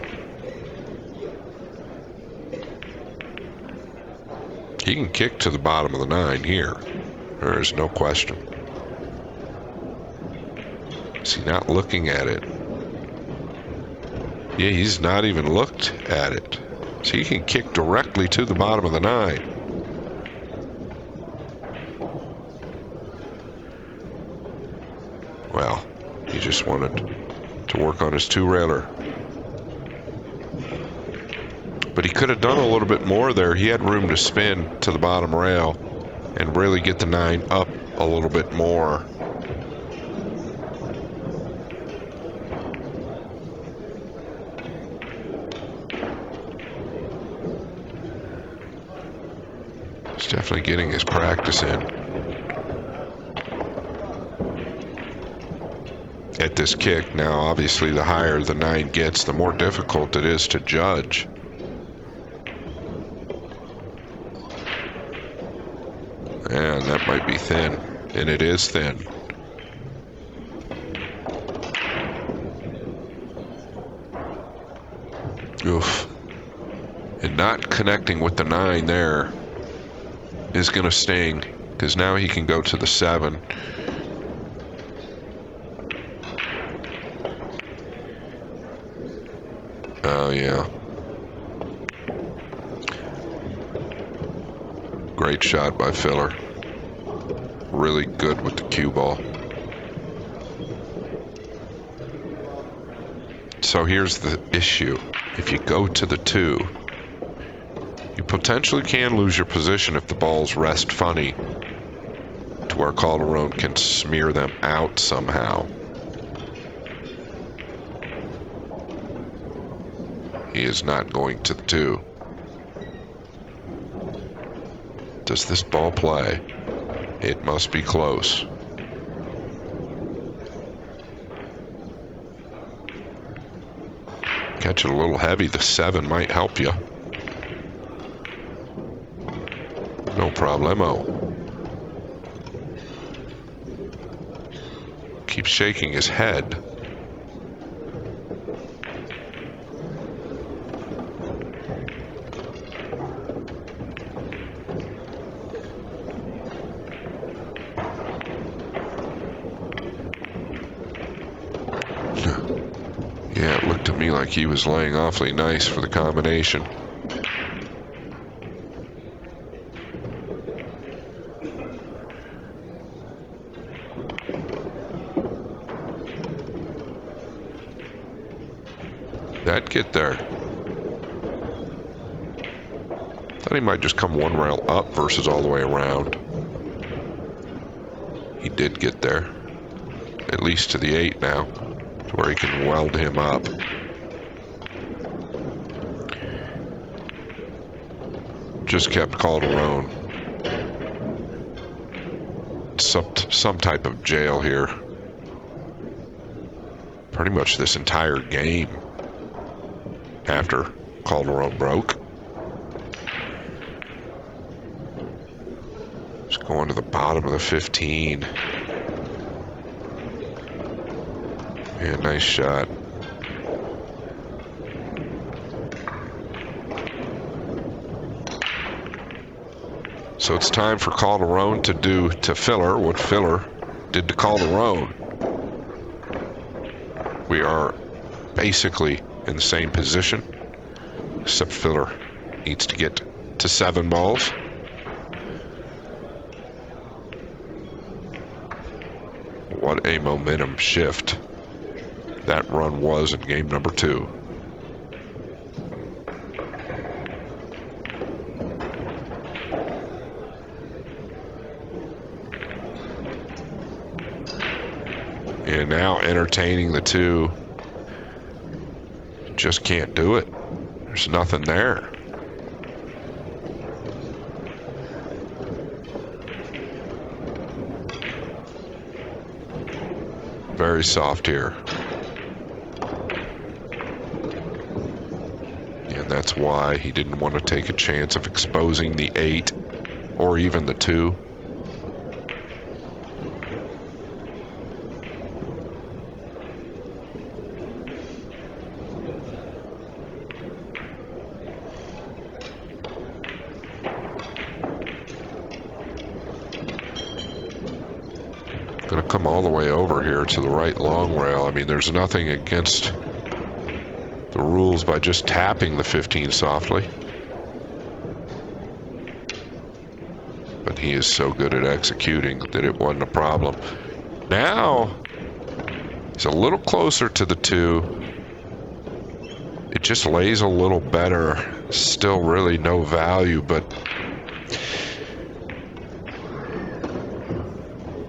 He can kick to the bottom of the 9 here. There is no question. Is he not looking at it? Yeah, he's not even looked at it. So he can kick directly to the bottom of the 9. Well, he just wanted to work on his 2-railer. But he could have done a little bit more there. He had room to spin to the bottom rail and really get the 9 up a little bit more. He's definitely getting his practice in at this kick. Now, obviously, the higher the 9 gets, the more difficult it is to judge. And that might be thin. And it is thin. Oof. And not connecting with the 9 there is going to sting, because now he can go to the 7. Oh, yeah. Great shot by Filler. Really good with the cue ball. So here's the issue. If you go to the 2, you potentially can lose your position if the balls rest funny to where Calderon can smear them out somehow. He is not going to the 2. Does this ball play? It must be close. Catch it a little heavy. The 7 might help you. No problemo. Keeps shaking his head. Yeah, it looked to me like he was laying awfully nice for the combination. That'd get there. Thought he might just come one rail up versus all the way around. He did get there. At least to the 8 now, to where he can weld him up. Just kept Calderon. Some type of jail here. Pretty much this entire game after Calderon broke. Just going to the bottom of the 15. Yeah, nice shot. So it's time for Calderon to do to Filler what Filler did to Calderon. We are basically in the same position, except Filler needs to get to 7 balls. What a momentum shift that run was in game number 2. And now entertaining the 2. Just can't do it. There's nothing there. Very soft here. And that's why he didn't want to take a chance of exposing the 8 or even the 2. Gonna come all the way over here to the right long rail. I mean, there's nothing against the rules by just tapping the 15 softly. But he is so good at executing that it wasn't a problem. Now, he's a little closer to the 2. It just lays a little better. Still really no value, but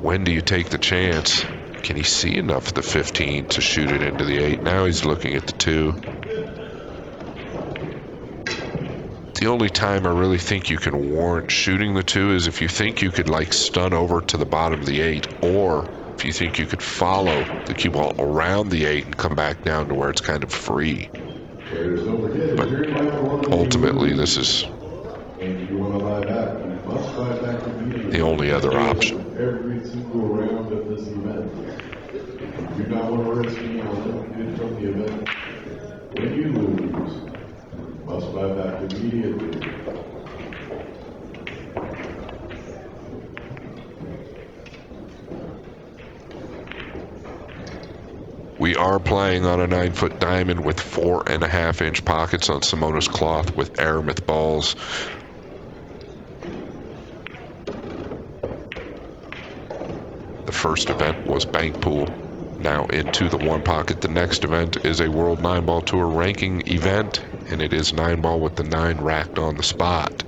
when do you take the chance? Can he see enough of the 15 to shoot it into the 8? Now he's looking at the 2. The only time I really think you can warrant shooting the 2 is if you think you could like stun over to the bottom of the 8, or if you think you could follow the cue ball around the 8 and come back down to where it's kind of free. But ultimately, this is the the only other option. Every single round of this event. You do not want to risk being eliminated from the event. When you lose, you must buy back immediately. We are playing on a 9-foot diamond with 4.5-inch pockets on Simona's cloth with aramith balls. The first event was bank pool. Now into the 1 pocket. The next event is a World 9-Ball Tour ranking event, and it is 9-ball with the 9 racked on the spot.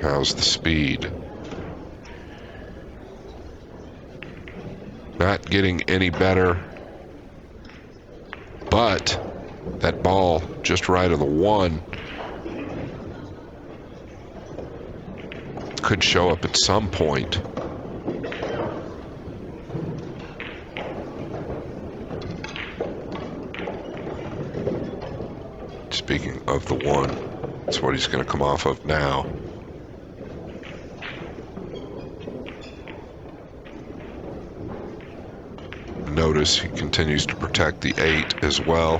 How's the speed? Not getting any better, but that ball just right of the 1 could show up at some point. Speaking of the 1, that's what he's going to come off of now. Notice he continues to protect the 8 as well.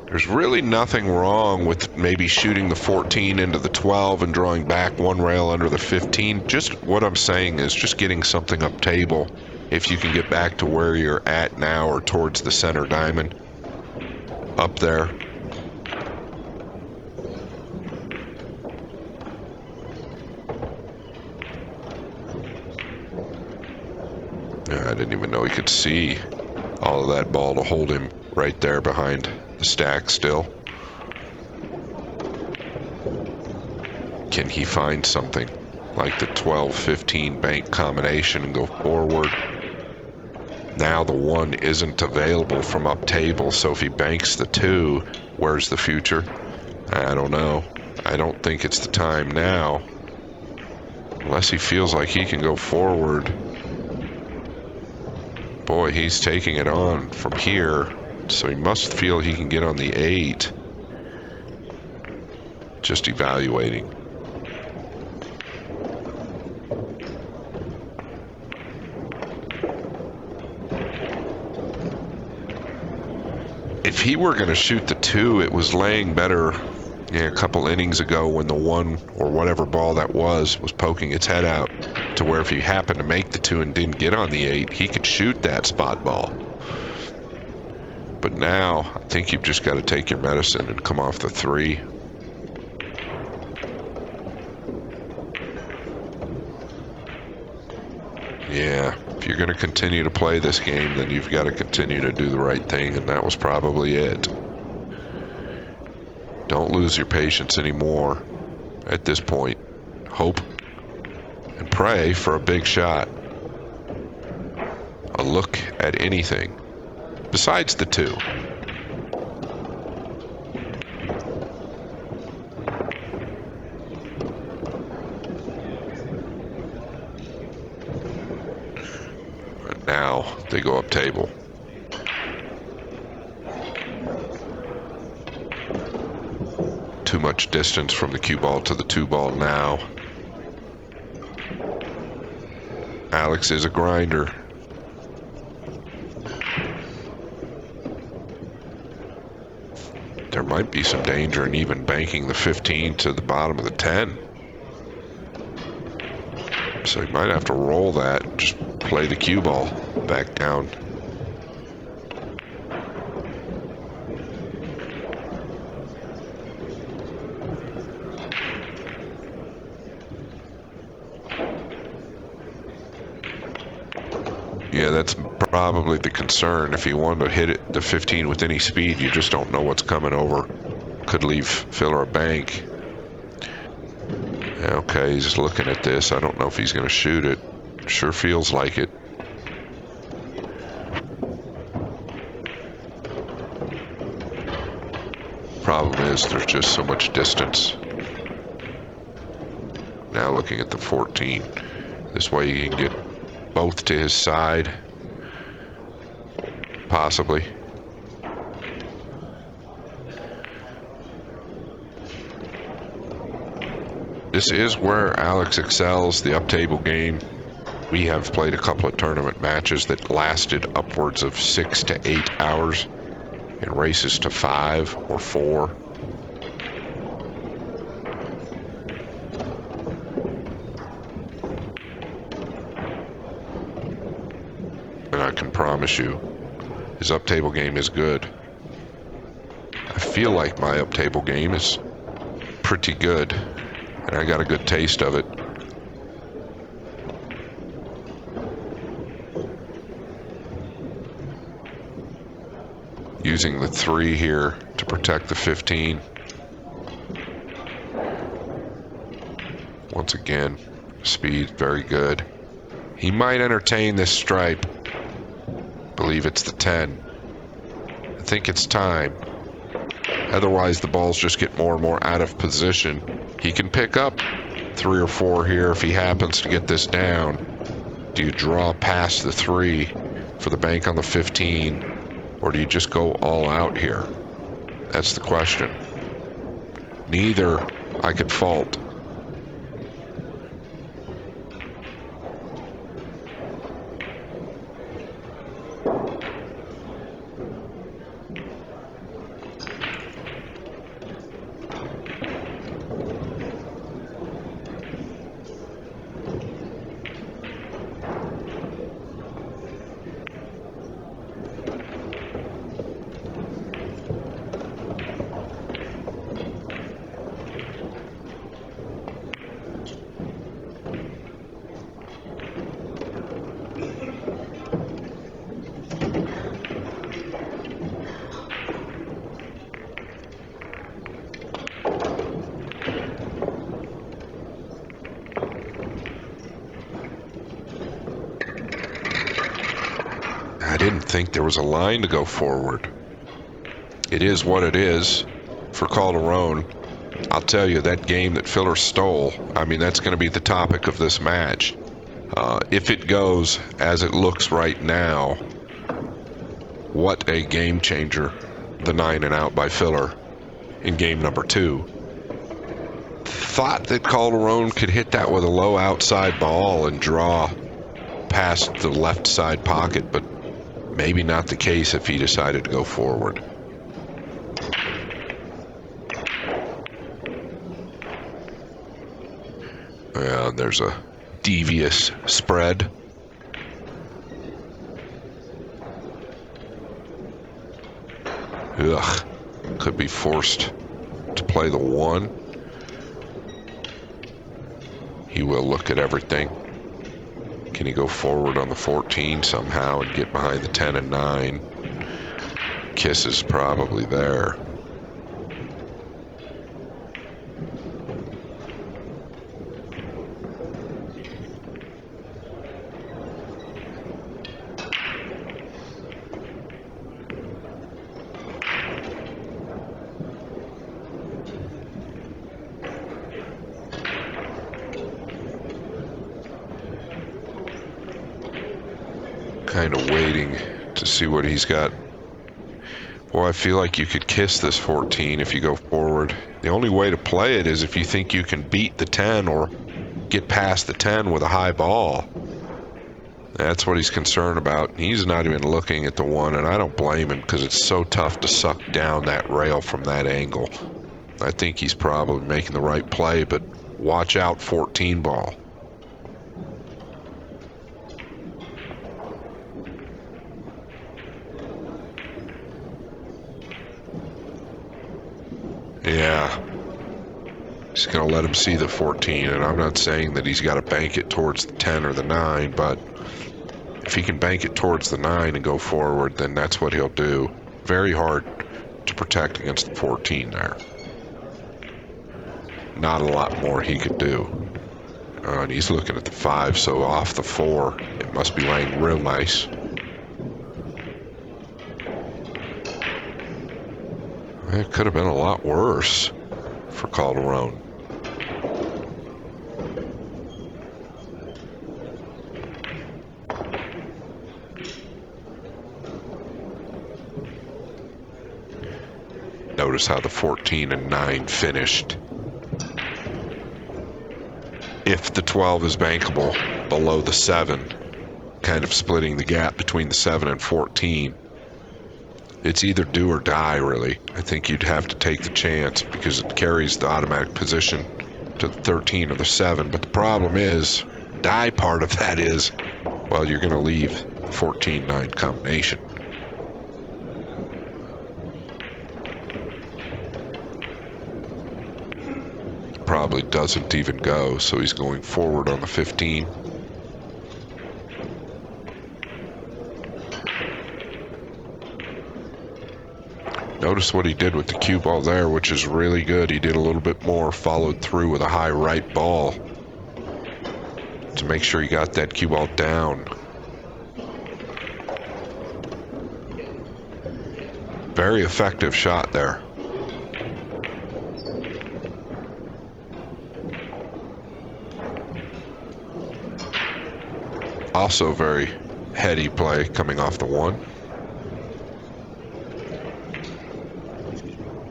There's really nothing wrong with maybe shooting the 14 into the 12 and drawing back 1 rail under the 15. Just what I'm saying is just getting something up table. If you can get back to where you're at now or towards the center diamond, up there. I didn't even know he could see all of that ball to hold him right there behind the stack still. Can he find something like the 12-15 bank combination and go forward? Now the 1 isn't available from up table, so if he banks the 2, where's the future? I don't know. I don't think it's the time now, unless he feels like he can go forward. Boy, he's taking it on from here. So he must feel he can get on the 8. Just evaluating. If he were going to shoot the 2, it was laying better a couple innings ago when the 1 or whatever ball that was poking its head out, to where if he happened to make the 2 and didn't get on the 8, he could shoot that spot ball. But now, I think you've just got to take your medicine and come off the 3. Yeah, if you're going to continue to play this game, then you've got to continue to do the right thing, and that was probably it. Don't lose your patience anymore at this point. Hope and pray for a big shot. A look at anything besides the 2. And now they go up table. Too much distance from the cue ball to the 2 ball now. Alex is a grinder. There might be some danger in even banking the 15 to the bottom of the 10. So he might have to roll that and just play the cue ball back down. Yeah, that's probably the concern. If he wanted to hit it, the 15 with any speed, you just don't know what's coming over. Could leave filler a bank. Okay, he's just looking at this. I don't know if he's going to shoot it. Sure feels like it. Problem is, there's just so much distance. Now looking at the 14. This way he can get both to his side. Possibly. This is where Alex excels, the up-table game. We have played a couple of tournament matches that lasted upwards of 6 to 8 hours in races to 5 or 4. And I can promise you, his up-table game is good. I feel like my up-table game is pretty good, and I got a good taste of it. Using the 3 here to protect the 15. Once again, speed very good. He might entertain this stripe. Believe it's the 10. I think it's time. Otherwise, the balls just get more and more out of position. He can pick up 3 or 4 here if he happens to get this down. Do you draw past the 3 for the bank on the 15, or do you just go all out here? That's the question. Neither I could fault. I didn't think there was a line to go forward. It is what it is for Calderon. I'll tell you, that game that Filler stole, I mean, that's going to be the topic of this match. If it goes as it looks right now, what a game changer, the 9 and out by Filler in game number 2. Thought that Calderon could hit that with a low outside ball and draw past the left side pocket, but maybe not the case if he decided to go forward. And there's a devious spread. Ugh, could be forced to play the 1. He will look at everything. Can he go forward on the 14 somehow and get behind the 10 and 9? Kiss is probably there. Kind of waiting to see what he's got. Well, I feel like you could kiss this 14 if you go forward. The only way to play it is if you think you can beat the 10 or get past the 10 with a high ball. That's what he's concerned about. He's not even looking at the 1, and I don't blame him because it's so tough to suck down that rail from that angle. I think he's probably making the right play, but watch out, 14 ball. Yeah, he's going to let him see the 14, and I'm not saying that he's got to bank it towards the 10 or the 9, but if he can bank it towards the 9 and go forward, then that's what he'll do. Very hard to protect against the 14 there. Not a lot more he could do. And he's looking at the 5, so off the 4, it must be laying real nice. It could have been a lot worse for Calderon. Notice how the 14 and 9 finished. If the 12 is bankable below the 7, kind of splitting the gap between the 7 and 14, it's either do or die, really. I think you'd have to take the chance because it carries the automatic position to the 13 or the 7. But the problem is, die part of that is, well, you're going to leave 14-9 combination. Probably doesn't even go, so he's going forward on the 15. Notice what he did with the cue ball there, which is really good. He did a little bit more, followed through with a high right ball to make sure he got that cue ball down. Very effective shot there. Also very heady play coming off the 1.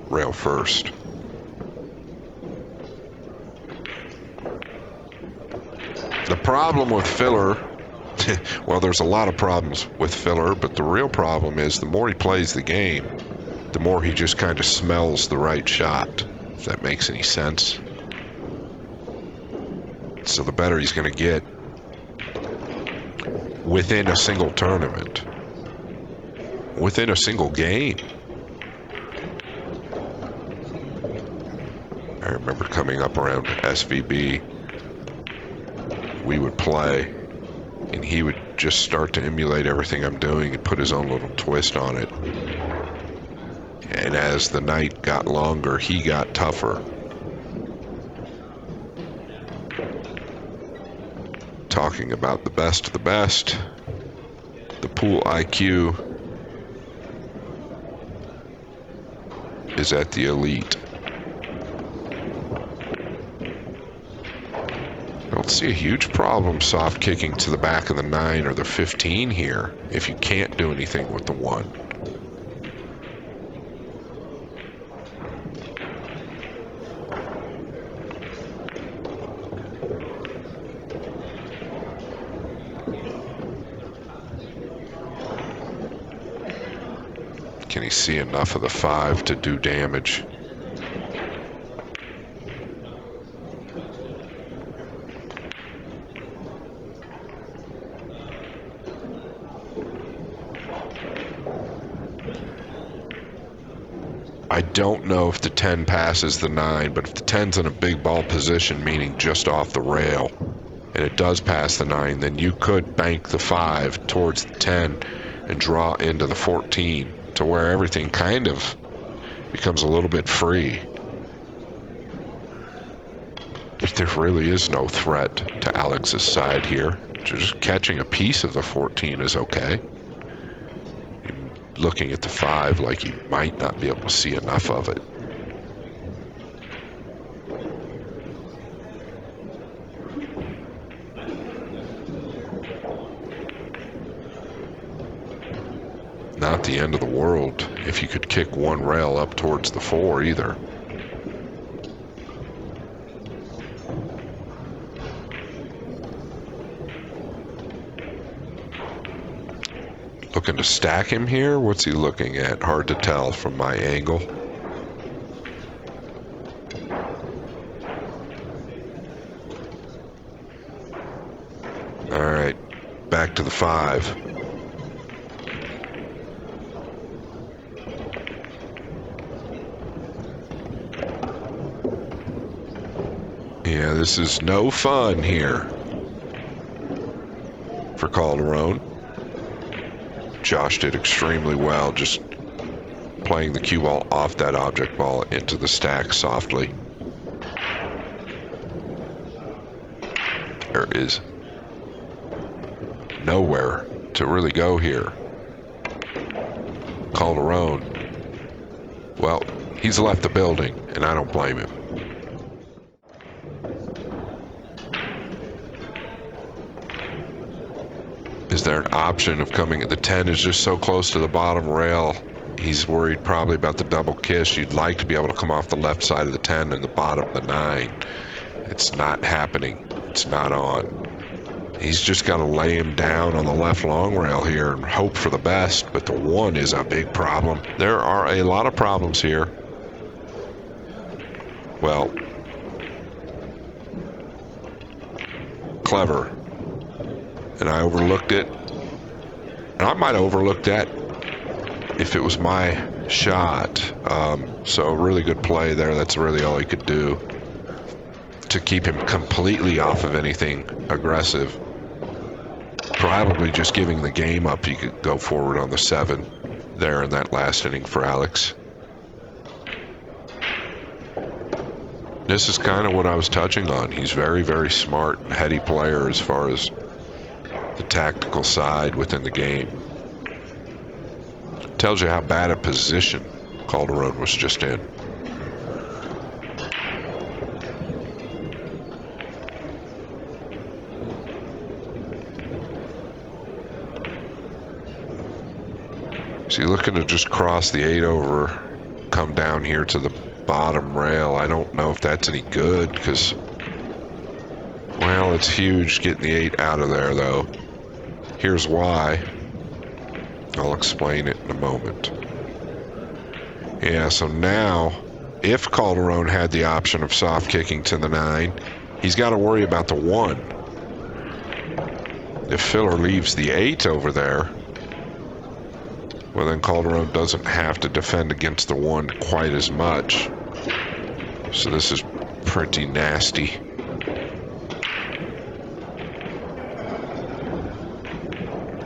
Rail first. The problem with filler, well, there's a lot of problems with filler, but the real problem is the more he plays the game, the more he just kind of smells the right shot, if that makes any sense. So the better he's going to get within a single tournament, within a single game. I remember coming up around SVB, we would play, and he would just start to emulate everything I'm doing and put his own little twist on it. And as the night got longer, he got tougher. Talking about the best of the best, the pool IQ is at the elite. I don't see a huge problem soft kicking to the back of the 9 or the 15 here if you can't do anything with the 1. Can he see enough of the 5 to do damage? I don't know if the 10 passes the 9, but if the 10's in a big ball position, meaning just off the rail, and it does pass the 9, then you could bank the 5 towards the 10 and draw into the 14 to where everything kind of becomes a little bit free. But there really is no threat to Alex's side here. Just catching a piece of the 14 is okay. Looking at the 5 like you might not be able to see enough of it. Not the end of the world if you could kick 1 rail up towards the 4 either. Looking to stack him here? What's he looking at? Hard to tell from my angle. All right, back to the 5. Yeah, this is no fun here for Calderon. Josh did extremely well, just playing the cue ball off that object ball into the stack softly. There is nowhere to really go here. Calderon, well, He's left the building, and I don't blame him. Is there an option of coming at the 10 is just so close to the bottom rail? He's worried probably about the double kiss. You'd like to be able to come off the left side of the 10 and the bottom of the 9. It's not happening. It's not on. He's just got to lay him down on the left long rail here and hope for the best, but the 1 is a big problem. There are a lot of problems here. Well, clever. And I overlooked it. And I might have overlooked that if it was my shot. So really good play there. That's really all he could do to keep him completely off of anything aggressive. Probably just giving the game up. You could go forward on the 7 there in that last inning for Alex. This is kind of what I was touching on. He's very, very smart and heady player as far as the tactical side within the game. Tells you how bad a position Calderon was just in. Is he looking to just cross the 8 over, come down here to the bottom rail? I don't know if that's any good because, well, it's huge getting the 8 out of there though. Here's why. I'll explain it in a moment. Yeah, so now, if Calderon had the option of soft kicking to the 9, he's got to worry about the 1. If Filler leaves the 8 over there, well, then Calderon doesn't have to defend against the 1 quite as much. So this is pretty nasty.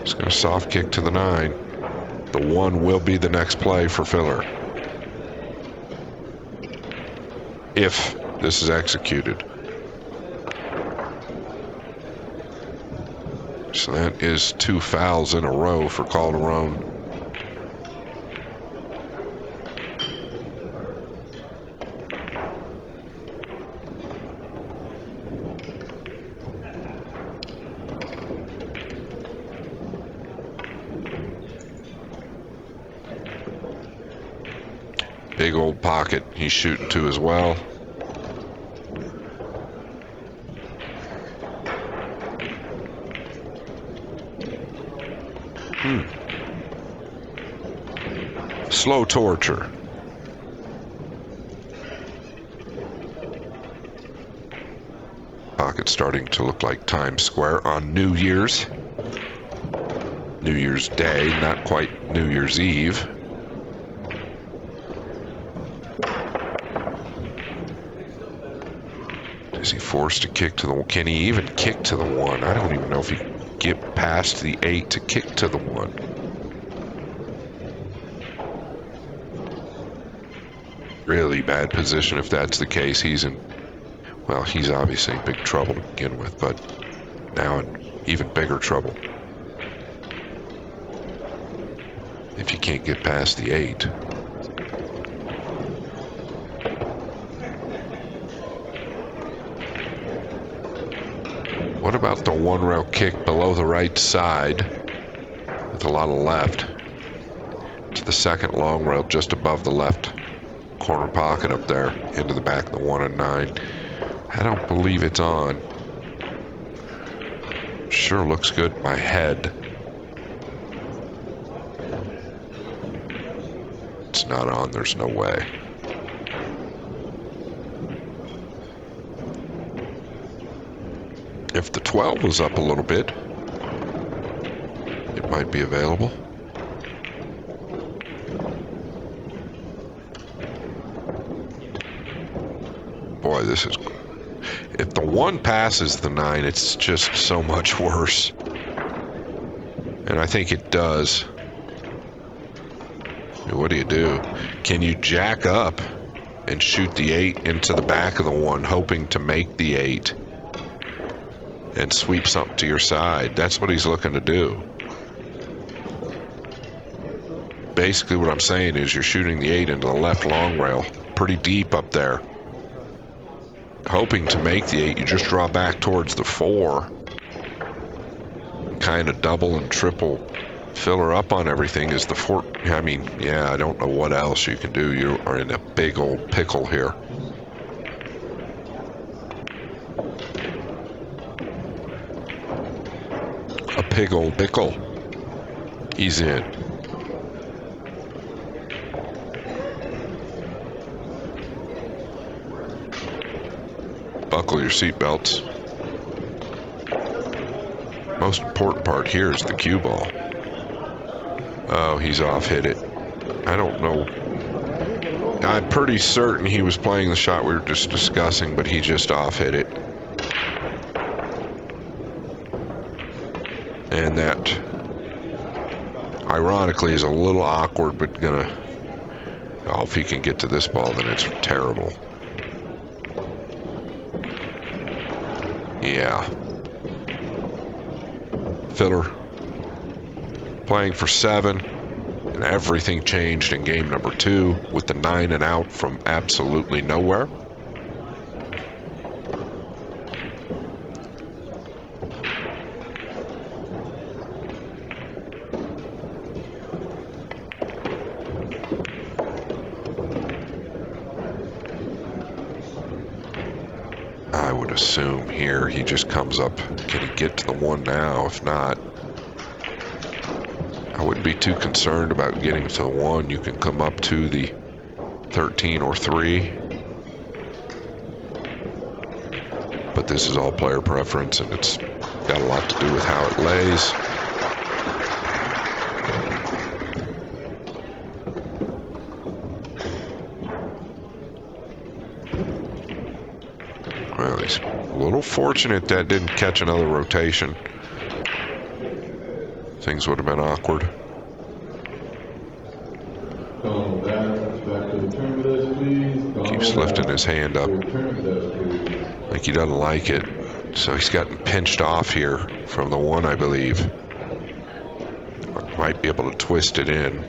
He's going to soft kick to the 9. The 1 will be the next play for Filler, if this is executed. So that is 2 fouls in a row for Calderon. Big old pocket he's shooting to as well. Slow torture. Pocket starting to look like Times Square on New Year's. New Year's Day, not quite New Year's Eve. Is he forced to kick to the... Can he even kick to the 1? I don't even know if he can get past the 8 to kick to the 1. Really bad position if that's the case. He's in... Well, he's obviously in big trouble to begin with, but now in even bigger trouble. If you can't get past the 8. What about the 1 rail kick below the right side with a lot of left to the second long rail just above the left corner pocket up there into the back of the 1 and 9? I don't believe it's on. Sure looks good in my head. It's not on, there's no way. If the 12 was up a little bit, it might be available. Boy, this is... If the 1 passes the 9, it's just so much worse. And I think it does. What do? Can you jack up and shoot the 8 into the back of the 1, hoping to make the 8? And sweep something to your side. That's what he's looking to do. basically what I'm saying is you're shooting the 8 into the left long rail, pretty deep up there. Hoping to make the 8, you just draw back towards the 4. Kind of double and triple filler up on everything is the 4. I mean, yeah, I don't know what else you can do. You are in a big old pickle here. A big old pickle. He's in. Buckle your seatbelts. Most important part here is the cue ball. Oh, he's off, hit it. I don't know. I'm pretty certain he was playing the shot we were just discussing, but he just off hit it. And that, ironically, is a little awkward, but gonna, oh, if he can get to this ball, then it's terrible. Yeah. Filler playing for 7, and everything changed in game number 2 with the 9 and out from absolutely nowhere. I would assume here he just comes up. Can he get to the 1 now? If not, I wouldn't be too concerned about getting to the 1. You can come up to the 13 or 3. But this is all player preference, and it's got a lot to do with how it lays. Well, he's a little fortunate that didn't catch another rotation. Things would have been awkward. Keeps lifting his hand up like he doesn't like it. So he's gotten pinched off here from the 1, I believe. Might be able to twist it in.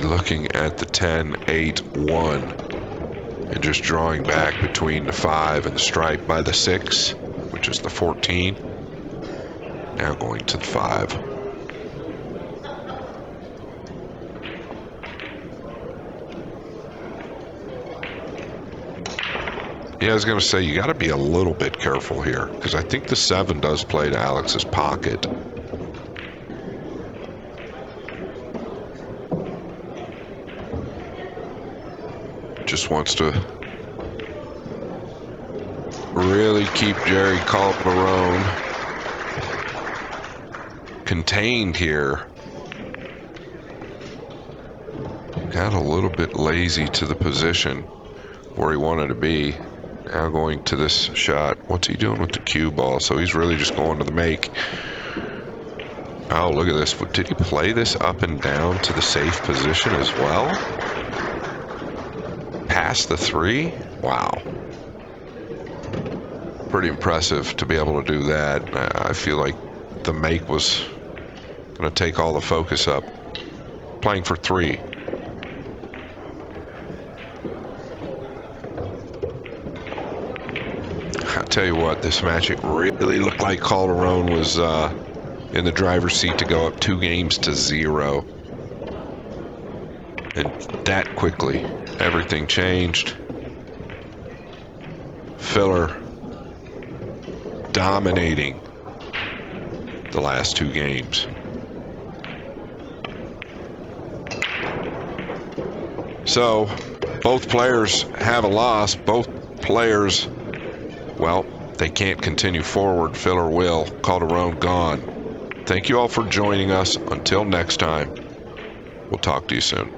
Looking at the 10, 8, 1, and just drawing back between the 5 and the stripe by the 6, which is the 14. Now going to the 5. Yeah, I was going to say, you got to be a little bit careful here, because I think the 7 does play to Alex's pocket. Just wants to really keep Yerry Calderon contained here. Got a little bit lazy to the position where he wanted to be. Now going to this shot. What's he doing with the cue ball? So he's really just going to the make. Oh, look at this. Did he play this up and down to the safe position as well? Past the 3? Wow. Pretty impressive to be able to do that. I feel like the make was going to take all the focus up. Playing for 3. I'll tell you what, this match, it really looked like Calderon was in the driver's seat to go up 2 games to 0. And that quickly, everything changed. Filler dominating the last 2 games. So, both players have a loss. Both players, well, they can't continue forward. Filler will. Calderon gone. Thank you all for joining us. Until next time, we'll talk to you soon.